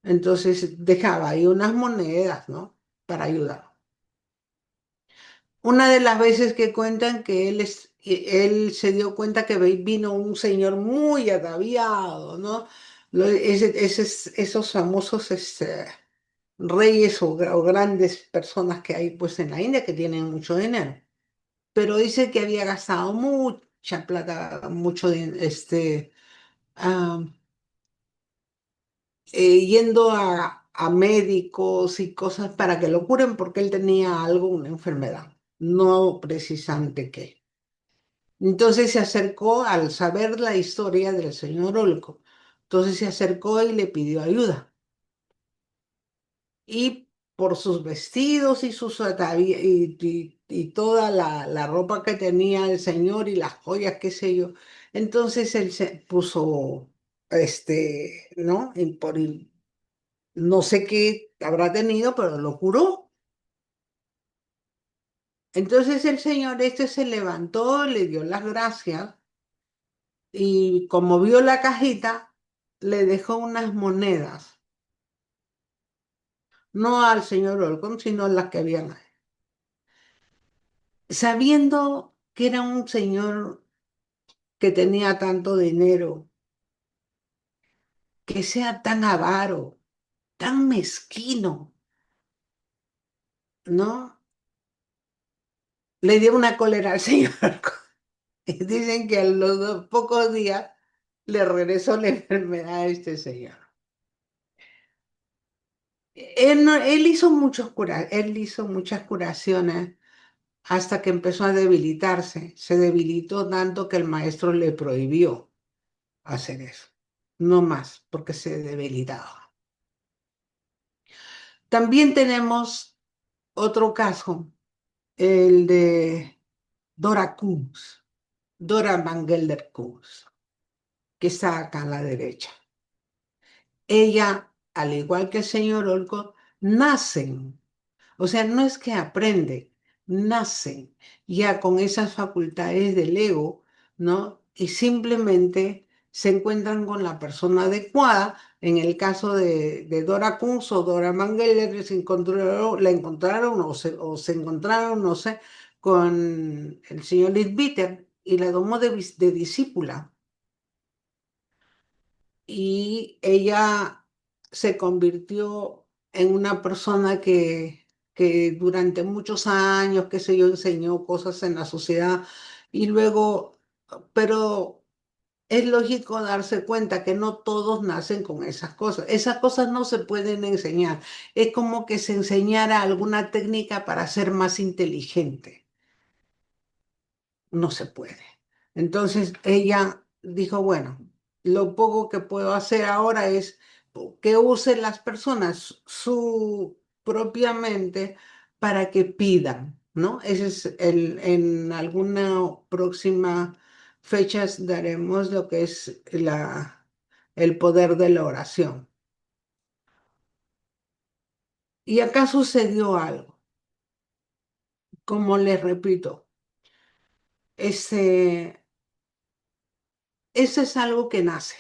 Entonces, dejaba ahí unas monedas, ¿no? Para ayudar. Una de las veces que cuentan que él se dio cuenta que vino un señor muy ataviado, ¿no? Esos famosos reyes o grandes personas que hay pues en la India que tienen mucho dinero. Pero dice que había gastado mucha plata, mucho dinero, ah, yendo a médicos y cosas para que lo curen porque él tenía algo, una enfermedad, no precisamente qué. Entonces se acercó al saber la historia del señor Olco. Entonces se acercó y le pidió ayuda. Y por sus vestidos y sus y toda la ropa que tenía el señor y las joyas, qué sé yo. Entonces él se puso, ¿no? No sé qué habrá tenido, pero lo curó. Entonces el señor se levantó, le dio las gracias y como vio la cajita, le dejó unas monedas, no al señor Olcón, sino las que habían ahí. Sabiendo que era un señor que tenía tanto dinero, que sea tan avaro, tan mezquino, ¿no? Le dio una cólera al señor Olcón. Y dicen que a los pocos días le regresó la enfermedad a este señor. Él hizo muchas curaciones hasta que empezó a debilitarse. Se debilitó tanto que el maestro le prohibió hacer eso. No más, porque se debilitaba. También tenemos otro caso, el de Dora Kunz, Dora Mangelder Kunz, que está acá a la derecha. Ella, al igual que el señor Olcott, nacen. O sea, no es que aprenden, nacen ya con esas facultades del ego, ¿no? Y simplemente se encuentran con la persona adecuada. En el caso de Dora Kunz o Dora Mangeler, la encontraron o se encontraron, no sé, con el señor Leadbeater y la tomó de discípula y ella se convirtió en una persona que durante muchos años, qué sé yo, enseñó cosas en la sociedad y luego, pero es lógico darse cuenta que no todos nacen con esas cosas. Esas cosas no se pueden enseñar. Es como que se enseñara alguna técnica para ser más inteligente. No se puede. Entonces ella dijo, bueno, lo poco que puedo hacer ahora es que usen las personas su propia mente para que pidan, ¿no? Ese es en alguna próxima fechas daremos lo que es el poder de la oración. Y acá sucedió algo, como les repito, ese es algo que nace.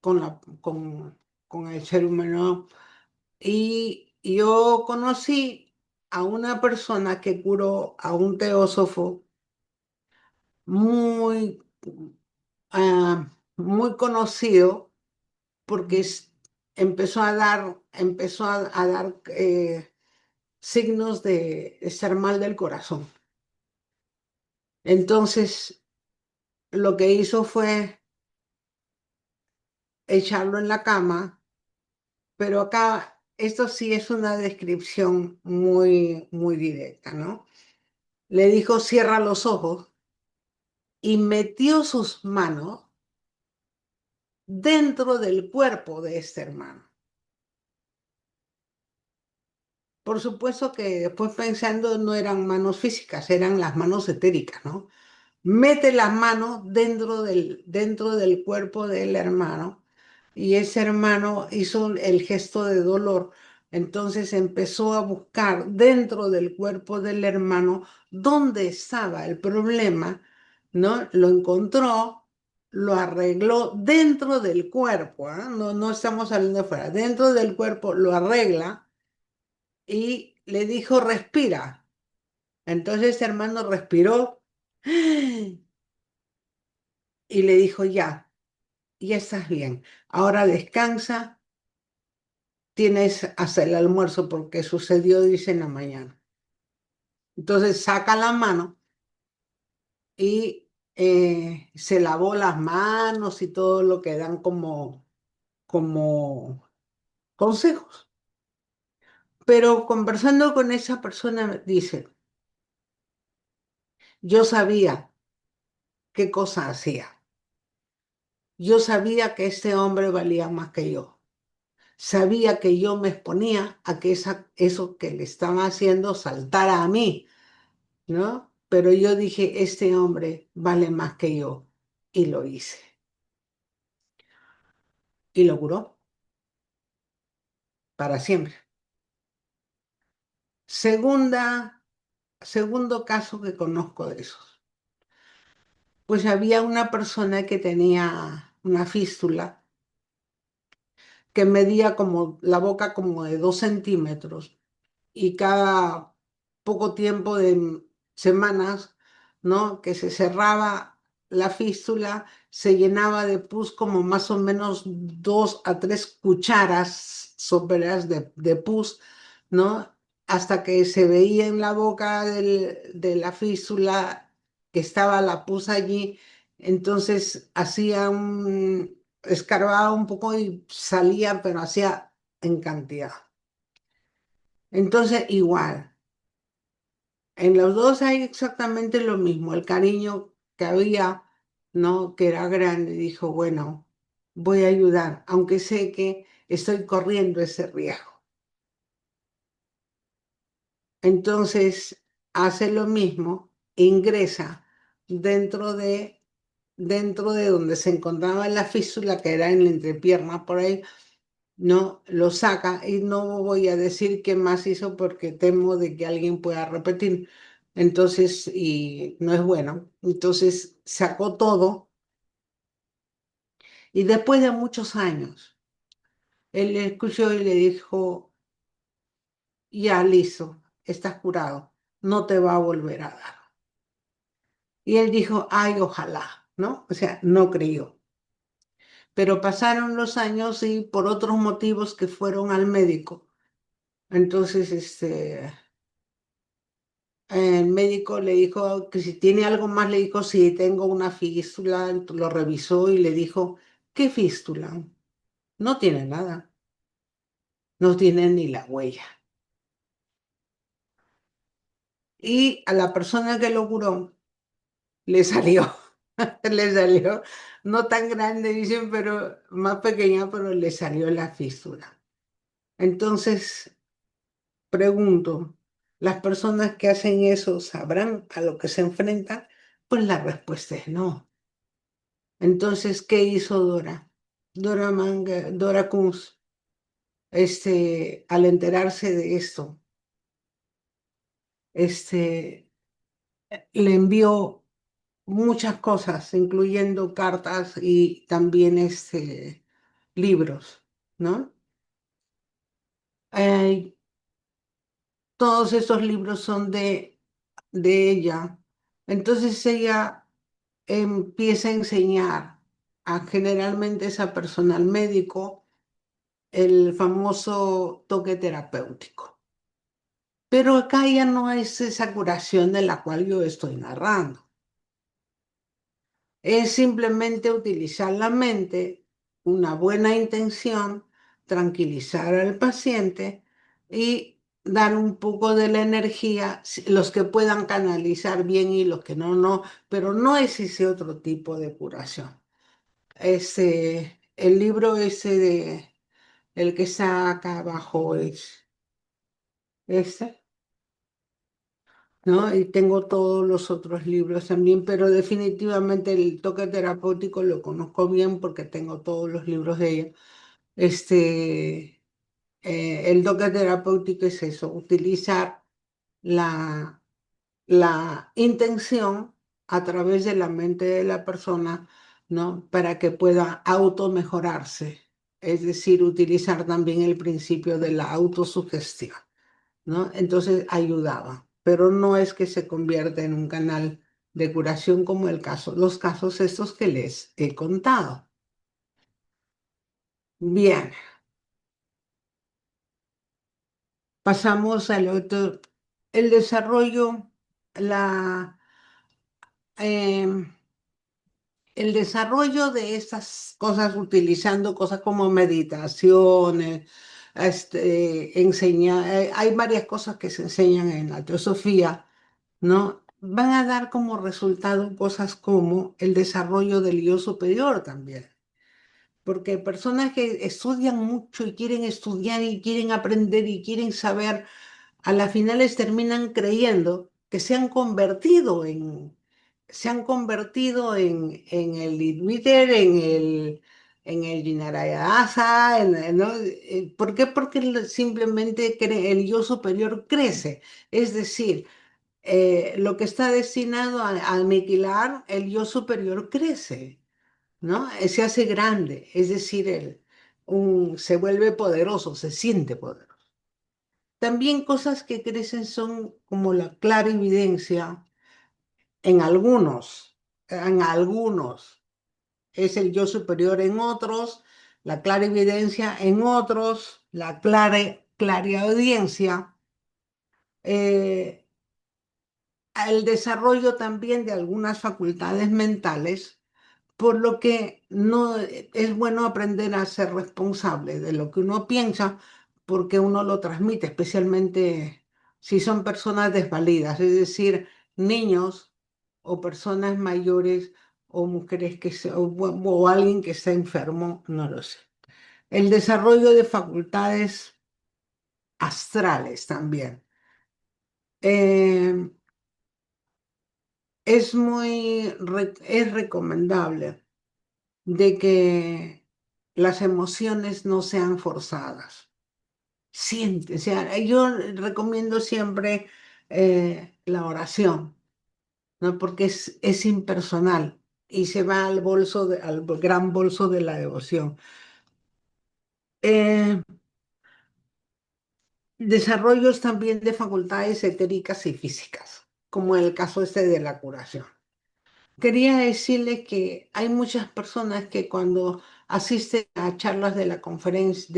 Con el ser humano. Y yo conocí a una persona que curó a un teósofo muy, muy conocido porque empezó a dar signos de estar mal del corazón. Entonces, lo que hizo fue echarlo en la cama. Pero acá, esto sí es una descripción muy, muy directa, ¿no? Le dijo, cierra los ojos y metió sus manos dentro del cuerpo de este hermano. Por supuesto que después pensando no eran manos físicas, eran las manos etéricas, ¿no? Mete las manos dentro del cuerpo del hermano y ese hermano hizo el gesto de dolor. Entonces empezó a buscar dentro del cuerpo del hermano dónde estaba el problema, ¿no? Lo encontró, lo arregló dentro del cuerpo, ¿ah? No, no estamos hablando de fuera, dentro del cuerpo lo arregla y le dijo, respira. Entonces ese hermano respiró y le dijo, ya estás bien, ahora descansa, tienes hasta el almuerzo porque sucedió, dice, en la mañana. Entonces saca la mano y se lavó las manos y todo lo que dan como como consejos. Pero conversando con esa persona me dice, yo sabía qué cosa hacía. Yo sabía que este hombre valía más que yo. Sabía que yo me exponía a que eso que le estaba haciendo saltara a mí, ¿no? Pero yo dije, este hombre vale más que yo. Y lo hice. Y lo curó para siempre. Segundo caso que conozco de esos. Pues había una persona que tenía una fístula que medía como la boca como de 2 centímetros y cada poco tiempo de semanas, ¿no? Que se cerraba la fístula, se llenaba de pus como más o menos 2 a 3 cucharas soperas de pus, ¿no? Hasta que se veía en la boca de la fístula que estaba la pus allí, entonces escarbaba un poco y salía, pero hacía en cantidad. Entonces, igual, en los dos hay exactamente lo mismo, el cariño que había, ¿no? Que era grande, dijo, bueno, voy a ayudar, aunque sé que estoy corriendo ese riesgo. Entonces, hace lo mismo, ingresa dentro de, dentro de donde se encontraba la fístula, que era en la entrepierna por ahí, no lo saca y no voy a decir qué más hizo porque temo de que alguien pueda repetir. Entonces, y no es bueno. Entonces sacó todo y después de muchos años, él le escuchó y le dijo, ya listo, estás curado, no te va a volver a dar. Y él dijo, ay, ojalá, ¿no? O sea, no creyó. Pero pasaron los años y por otros motivos que fueron al médico. Entonces, el médico le dijo que si tiene algo más, le dijo si tengo una fístula, lo revisó y le dijo, ¿qué fístula? No tiene nada, no tiene ni la huella. Y a la persona que lo curó le salió, le salió, no tan grande, dicen, pero más pequeña, pero le salió la fístula. Entonces, pregunto, ¿las personas que hacen eso sabrán a lo que se enfrentan? Pues la respuesta es no. Entonces, ¿qué hizo Dora? Dora Kunz, al enterarse de esto, le envió muchas cosas, incluyendo cartas y también libros, ¿no? Eh, Todos esos libros son de ella. Entonces ella empieza a enseñar generalmente esa persona, al médico, el famoso toque terapéutico. Pero acá ya no es esa curación de la cual yo estoy narrando. Es simplemente utilizar la mente, una buena intención, tranquilizar al paciente y dar un poco de la energía, los que puedan canalizar bien y los que no, no, pero no es ese otro tipo de curación. El libro el que está acá abajo es este. ¿No? Y tengo todos los otros libros también, pero definitivamente el toque terapéutico lo conozco bien porque tengo todos los libros de ella. El toque terapéutico es eso, utilizar la, la intención a través de la mente de la persona, ¿no? Para que pueda automejorarse, es decir, utilizar también el principio de la autosugestión, ¿no? Entonces ayudaba, pero no es que se convierta en un canal de curación como los casos estos que les he contado. Bien, pasamos al otro, el desarrollo, la, em, el desarrollo de estas cosas utilizando cosas como meditaciones, hay varias cosas que se enseñan en la teosofía, ¿no? Van a dar como resultado cosas como el desarrollo del yo superior también. Porque personas que estudian mucho y quieren estudiar y quieren aprender y quieren saber, a las finales terminan creyendo que se han convertido en el Twitter, en el Vinayasa, ¿no? ¿Por qué? Porque simplemente el yo superior crece. Es decir, lo que está destinado a aniquilar, el yo superior crece, ¿no? Se hace grande, es decir, se vuelve poderoso, se siente poderoso. También cosas que crecen son como la clarividencia en algunos es el yo superior en otros, la clarividencia en otros, la clariaudiencia, eh, el desarrollo también de algunas facultades mentales, por lo que no es bueno aprender a ser responsable de lo que uno piensa, porque uno lo transmite, especialmente si son personas desvalidas, es decir, niños o personas mayores o mujeres o alguien que está enfermo, no lo sé. El desarrollo de facultades astrales también. Eh, es recomendable de que las emociones no sean forzadas. Siente, o sea, yo recomiendo siempre la oración, ¿no? Porque es impersonal y se va al gran bolso de la devoción. Eh, Desarrollos también de facultades etéricas y físicas, como en el caso de la curación. Quería decirle que hay muchas personas que cuando asisten a charlas de las conferencias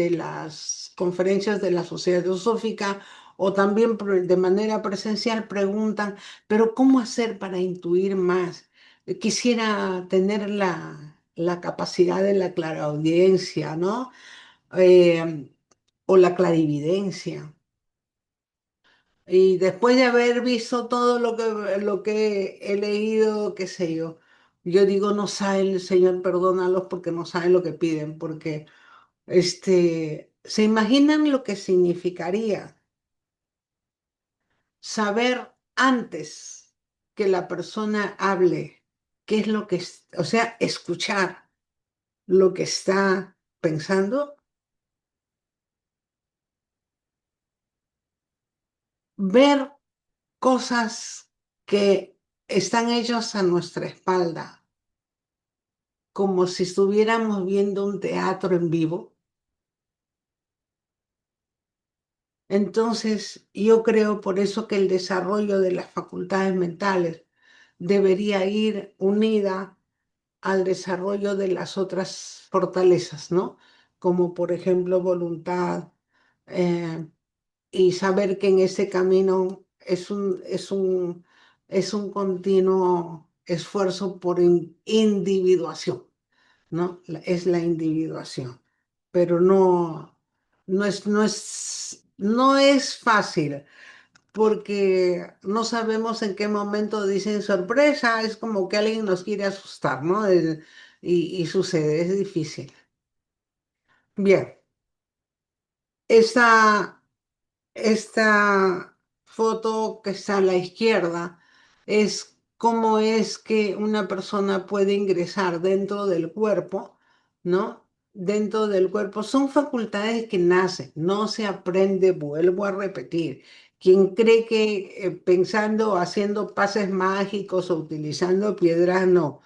de la Sociedad Teosófica o también de manera presencial preguntan, pero ¿cómo hacer para intuir más? Quisiera tener la capacidad de la claraudiencia, ¿no? Eh, o la clarividencia. Y después de haber visto todo lo que he leído, qué sé yo digo, no saben, Señor, perdónalos porque no saben lo que piden, porque se imaginan lo que significaría saber antes que la persona hable, qué es lo que, o sea, escuchar lo que está pensando, ver cosas que están hechas a nuestra espalda como si estuviéramos viendo un teatro en vivo. Entonces, yo creo por eso que el desarrollo de las facultades mentales debería ir unida al desarrollo de las otras fortalezas, ¿no? Como por ejemplo voluntad, eh, y saber que en ese camino es un continuo esfuerzo por individuación. ¿No? Es la individuación, pero no es fácil porque no sabemos en qué momento dicen sorpresa, es como que alguien nos quiere asustar, ¿no? Y sucede, es difícil. Bien, esta Esta foto que está a la izquierda es cómo es que una persona puede ingresar dentro del cuerpo, ¿no? Dentro del cuerpo. Son facultades que nacen, no se aprende, vuelvo a repetir. Quien cree que pensando, haciendo pases mágicos o utilizando piedras, no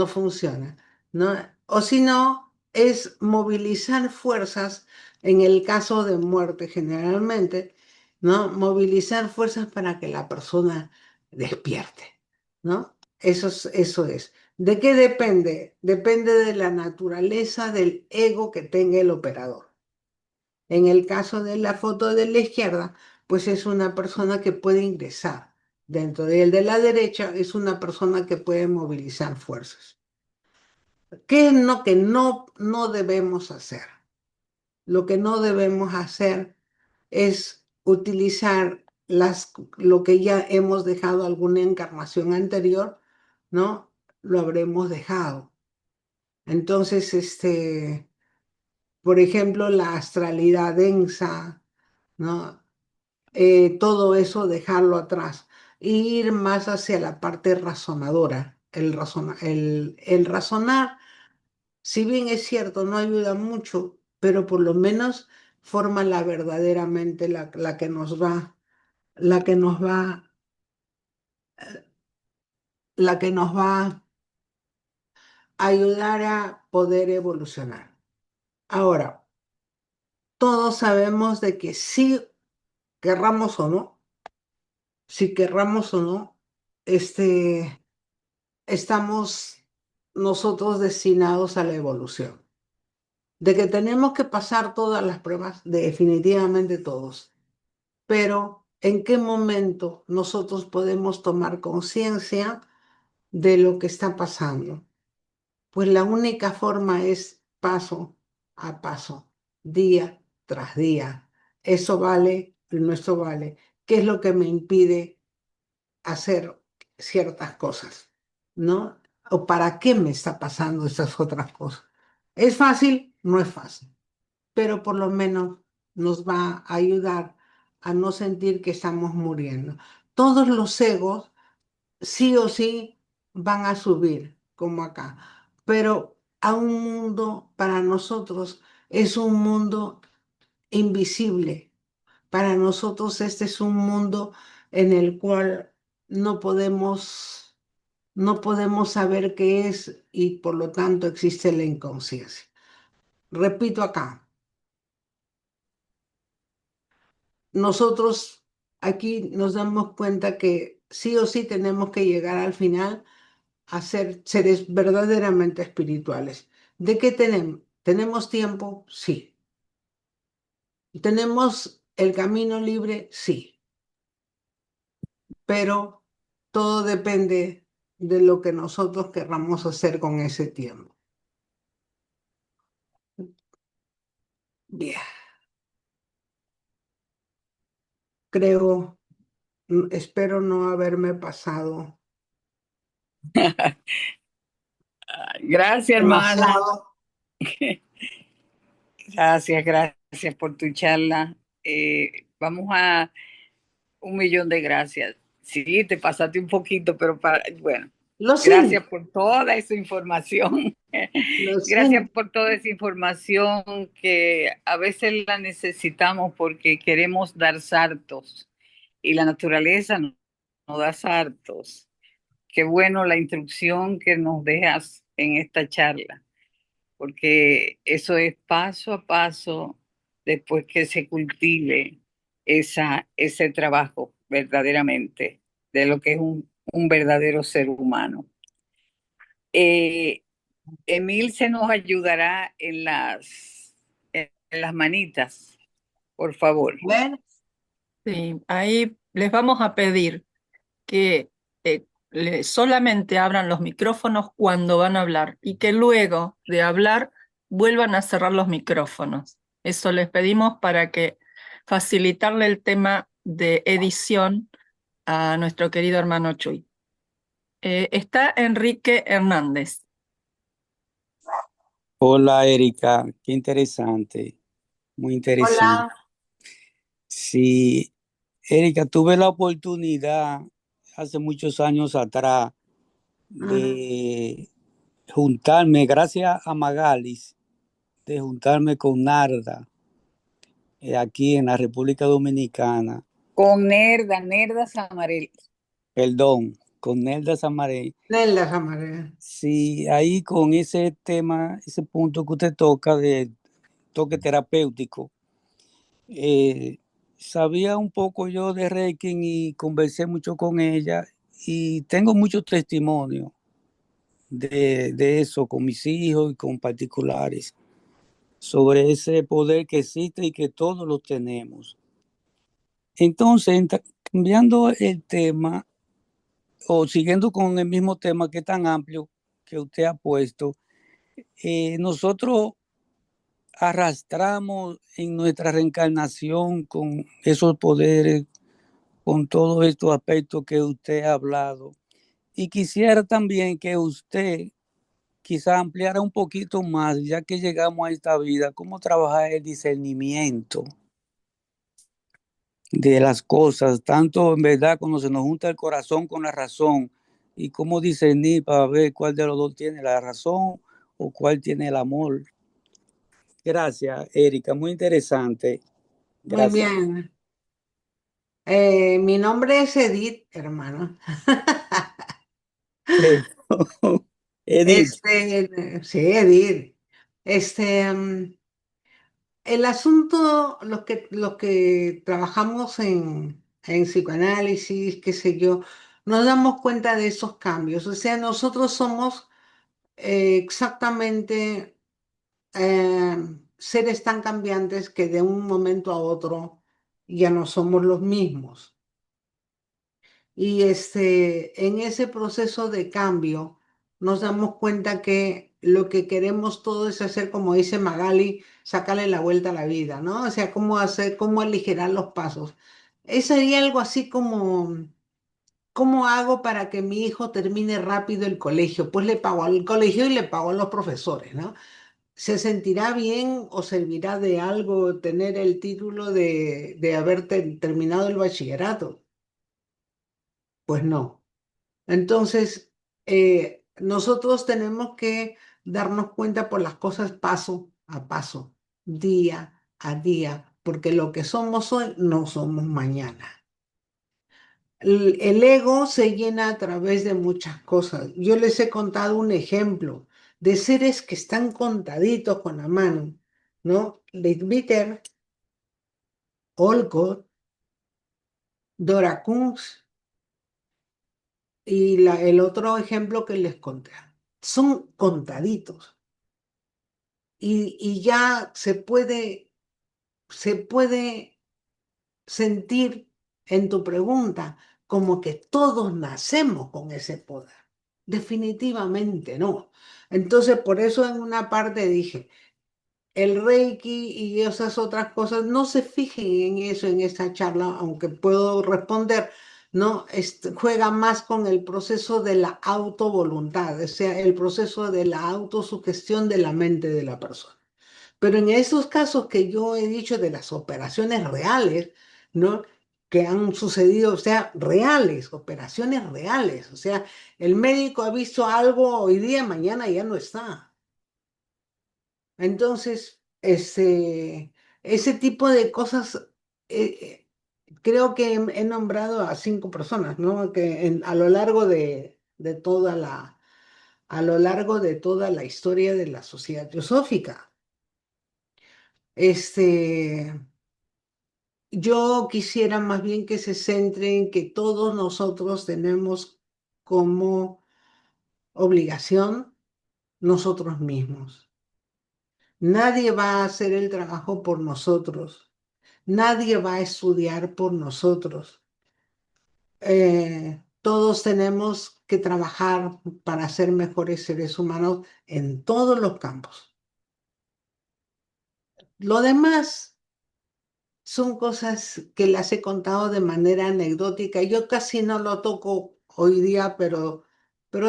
funciona, ¿no? O si no, es movilizar fuerzas en el caso de muerte generalmente, ¿no? Movilizar fuerzas para que la persona despierte, ¿no? Eso es. ¿De qué depende? Depende de la naturaleza del ego que tenga el operador. En el caso de la foto de la izquierda, pues es una persona que puede ingresar. Dentro de la derecha es una persona que puede movilizar fuerzas. ¿Qué es lo que no debemos hacer? Lo que no debemos hacer es utilizar lo que ya hemos dejado alguna encarnación anterior, ¿no? Lo habremos dejado. Entonces, por ejemplo, la astralidad densa, ¿no? Todo eso dejarlo atrás e ir más hacia la parte razonadora. El razonar, si bien es cierto, no ayuda mucho, pero por lo menos forma la verdaderamente la que nos va, la que nos va, la que nos va a ayudar a poder evolucionar. Ahora, todos sabemos de que si querramos o no, si querramos o no, estamos nosotros destinados a la evolución. De que tenemos que pasar todas las pruebas, definitivamente todos. Pero ¿en qué momento nosotros podemos tomar conciencia de lo que está pasando? Pues la única forma es paso a paso, día tras día. Eso vale, nuestro vale. ¿Qué es lo que me impide hacer ciertas cosas? ¿No? ¿O para qué me está pasando estas otras cosas? ¿Es fácil? No es fácil, pero por lo menos nos va a ayudar a no sentir que estamos muriendo. Todos los egos sí o sí van a subir, como acá, pero a un mundo para nosotros es un mundo invisible. Para nosotros este es un mundo en el cual no podemos, no podemos saber qué es y por lo tanto existe la inconsciencia. Repito acá, nosotros aquí nos damos cuenta que sí o sí tenemos que llegar al final a ser seres verdaderamente espirituales. ¿De qué tenemos? ¿Tenemos tiempo? Sí. ¿Tenemos el camino libre? Sí. Pero todo depende de lo que nosotros querramos hacer con ese tiempo. Bien, creo, espero no haberme pasado Gracias, hermana. demasiado. Gracias por tu charla. Vamos a 1 millón de gracias. Sí, te pasaste un poquito, pero bueno, Lo gracias siento, por toda esa información. lo Gracias siento. por toda esa información que a veces la necesitamos porque queremos dar saltos y la naturaleza no da saltos. Qué bueno la instrucción que nos dejas en esta charla, porque eso es paso a paso después que se cultive ese trabajo verdaderamente de lo que es un verdadero ser humano. Eh, Emil se nos ayudará en las manitas, por favor. Bueno, Sí, ahí les vamos a pedir que solamente abran los micrófonos cuando van a hablar y que luego de hablar vuelvan a cerrar los micrófonos. Eso les pedimos para que facilitarle el tema de edición a nuestro querido hermano Chuy. Está Enrique Hernández. Hola Erika, qué interesante, muy interesante. hola. Sí, Erika, tuve la oportunidad hace muchos años atrás de juntarme, gracias a Magalis, de juntarme con Narda aquí en la República Dominicana. Con Nerdas Amarelas. Perdón, con Nelda Samaré. Nelda Camarera. Sí, ahí con ese tema, ese punto que usted toca de toque terapéutico. Sabía un poco yo de Reiki y conversé mucho con ella y tengo muchos testimonios de eso con mis hijos y con particulares sobre ese poder que existe y que todos lo tenemos. Entonces, cambiando el tema o siguiendo con el mismo tema que es tan amplio que usted ha puesto, nosotros arrastramos en nuestra reencarnación con esos poderes, con todos estos aspectos que usted ha hablado. Y quisiera también que usted quizá ampliara un poquito más, ya que llegamos a esta vida, cómo trabajar el discernimiento de las cosas, tanto en verdad cuando se nos junta el corazón con la razón, y cómo discernir para ver cuál de los dos tiene la razón o cuál tiene el amor. Gracias, Erika, muy interesante. Muy Gracias. bien. Mi nombre es Edith, hermano. Edith. Sí, Edith. El asunto, los que trabajamos en psicoanálisis, qué sé yo, nos damos cuenta de esos cambios. O sea, nosotros somos exactamente seres tan cambiantes que de un momento a otro ya no somos los mismos. Y en ese proceso de cambio nos damos cuenta que lo que queremos todo es hacer, como dice Magali, sacarle la vuelta a la vida, ¿no? O sea, cómo hacer, cómo aligerar los pasos. Sería algo así como, ¿cómo hago para que mi hijo termine rápido el colegio? Pues le pago al colegio y le pago a los profesores, ¿no? ¿Se sentirá bien o servirá de algo tener el título de haber terminado el bachillerato? Pues no. Entonces, nosotros tenemos que darnos cuenta por las cosas paso a paso, día a día, porque lo que somos hoy no somos mañana. El ego se llena a través de muchas cosas. Yo les he contado un ejemplo de seres que están contaditos con la mano, ¿no? Leitbitter, Olcott, Dora Kunz y el otro ejemplo que les conté. Son contaditos. Y ya se puede sentir en tu pregunta como que todos nacemos con ese poder. Definitivamente no. Entonces, por eso en una parte dije, el Reiki y esas otras cosas, no se fijen en eso en esta charla, aunque puedo responder, ¿no? Juega más con el proceso de la autovoluntad, o sea, el proceso de la autosugestión de la mente de la persona. Pero en esos casos que yo he dicho de las operaciones reales, ¿no? Que han sucedido, o sea, reales, operaciones reales. O sea, el médico ha visto algo hoy día, mañana ya no está. Entonces, ese tipo de cosas, creo que he nombrado a 5 personas, ¿no? Que a lo largo de toda a lo largo de toda la historia de la sociedad teosófica. Este, yo quisiera más bien que se centre en que todos nosotros tenemos como obligación nosotros mismos. Nadie va a hacer el trabajo por nosotros. Nadie va a estudiar por nosotros. Todos tenemos que trabajar para ser mejores seres humanos en todos los campos. Lo demás son cosas que las he contado de manera anecdótica. Yo casi no lo toco hoy día, pero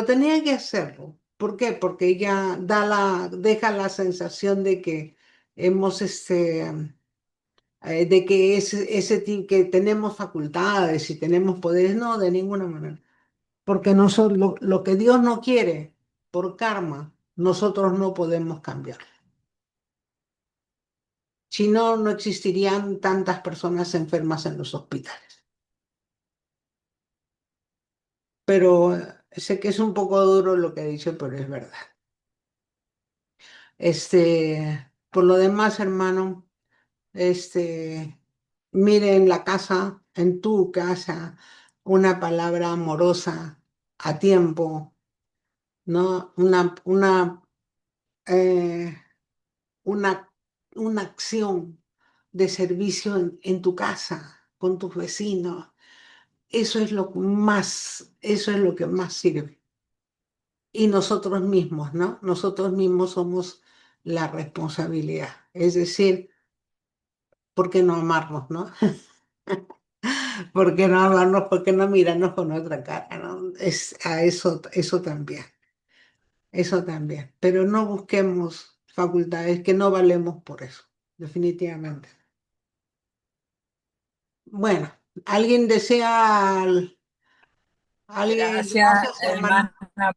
tenía que hacerlo. ¿Por qué? Porque ella deja la sensación de que hemos, de que ese que tenemos facultades y tenemos poderes. No, de ninguna manera. Porque lo que Dios no quiere por karma, nosotros no podemos cambiar. Si no, no existirían tantas personas enfermas en los hospitales. Pero sé que es un poco duro lo que he dicho, pero es verdad. Por lo demás, hermano, mire en la casa, en tu casa, una palabra amorosa a tiempo, ¿no? Eh, una, una acción de servicio en tu casa, con tus vecinos. Eso es lo que más sirve. y nosotros mismos, ¿no? Nosotros mismos somos la responsabilidad. Es decir, ¿por qué no amarnos, no? ¿Por qué no amarnos? ¿Por qué no mirarnos con otra cara, no? Es a eso también, eso también. Pero no busquemos facultades que no valemos por eso, definitivamente. Bueno, ¿alguien desea, alguien, Gracias, gracias, hermano? hermana,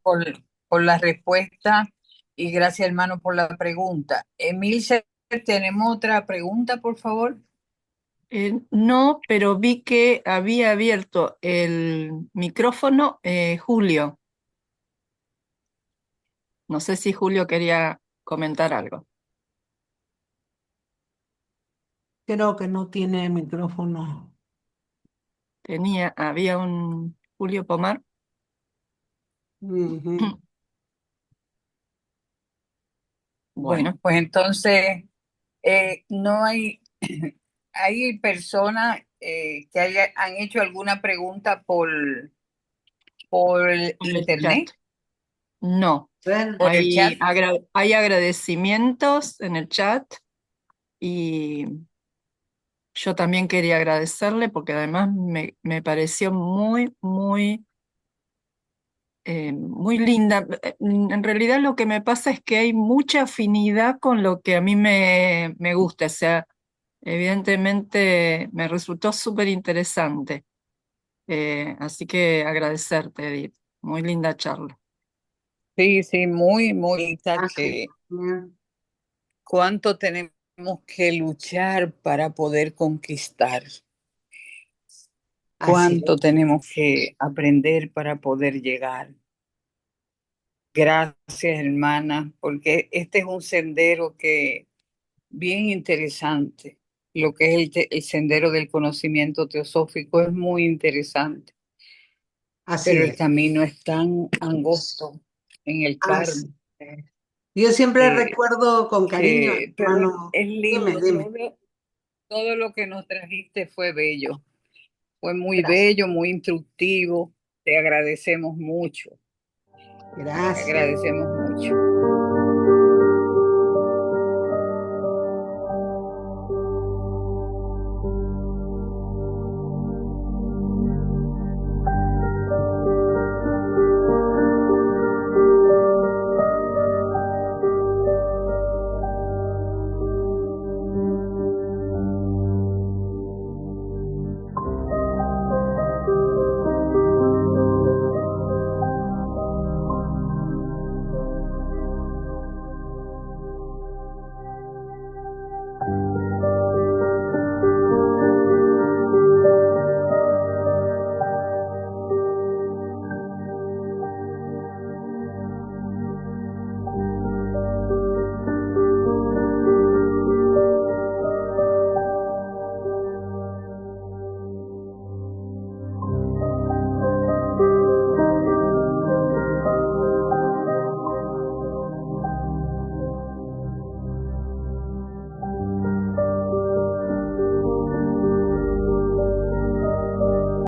por la respuesta y gracias, hermano, por la pregunta. Emilce, ¿tenemos otra pregunta, por favor? No, pero vi que había abierto el micrófono Julio. No sé si Julio quería comentar algo. Creo que no tiene micrófono. Había un Julio Pomar. Ujú. Bueno, Bueno, pues entonces no hay, hay personas que han hecho alguna pregunta por el en el chat. internet, No, A ver, por el chat. hay agradecimientos en el chat y yo también quería agradecerle porque además me pareció muy linda. En realidad lo que me pasa es que hay mucha afinidad con lo que a mí me gusta. O sea, evidentemente me resultó súper interesante. Así que agradecerte, Edith. Muy linda charla. Sí, sí, muy, muy bonita, gracias. que cuánto tenemos que luchar para poder conquistar, Así cuánto tenemos que aprender para poder llegar. Gracias, hermana, porque este es un sendero que bien interesante. Lo que es el sendero del conocimiento teosófico es muy interesante, así pero el es. camino es tan angosto en el Así Carmen es. Yo siempre recuerdo con cariño, pero hermano. es Dime, lindo. dime. Todo lo que nos trajiste fue bello, fue muy Gracias. bello, muy instructivo. Te agradecemos mucho, te Gracias. agradecemos mucho.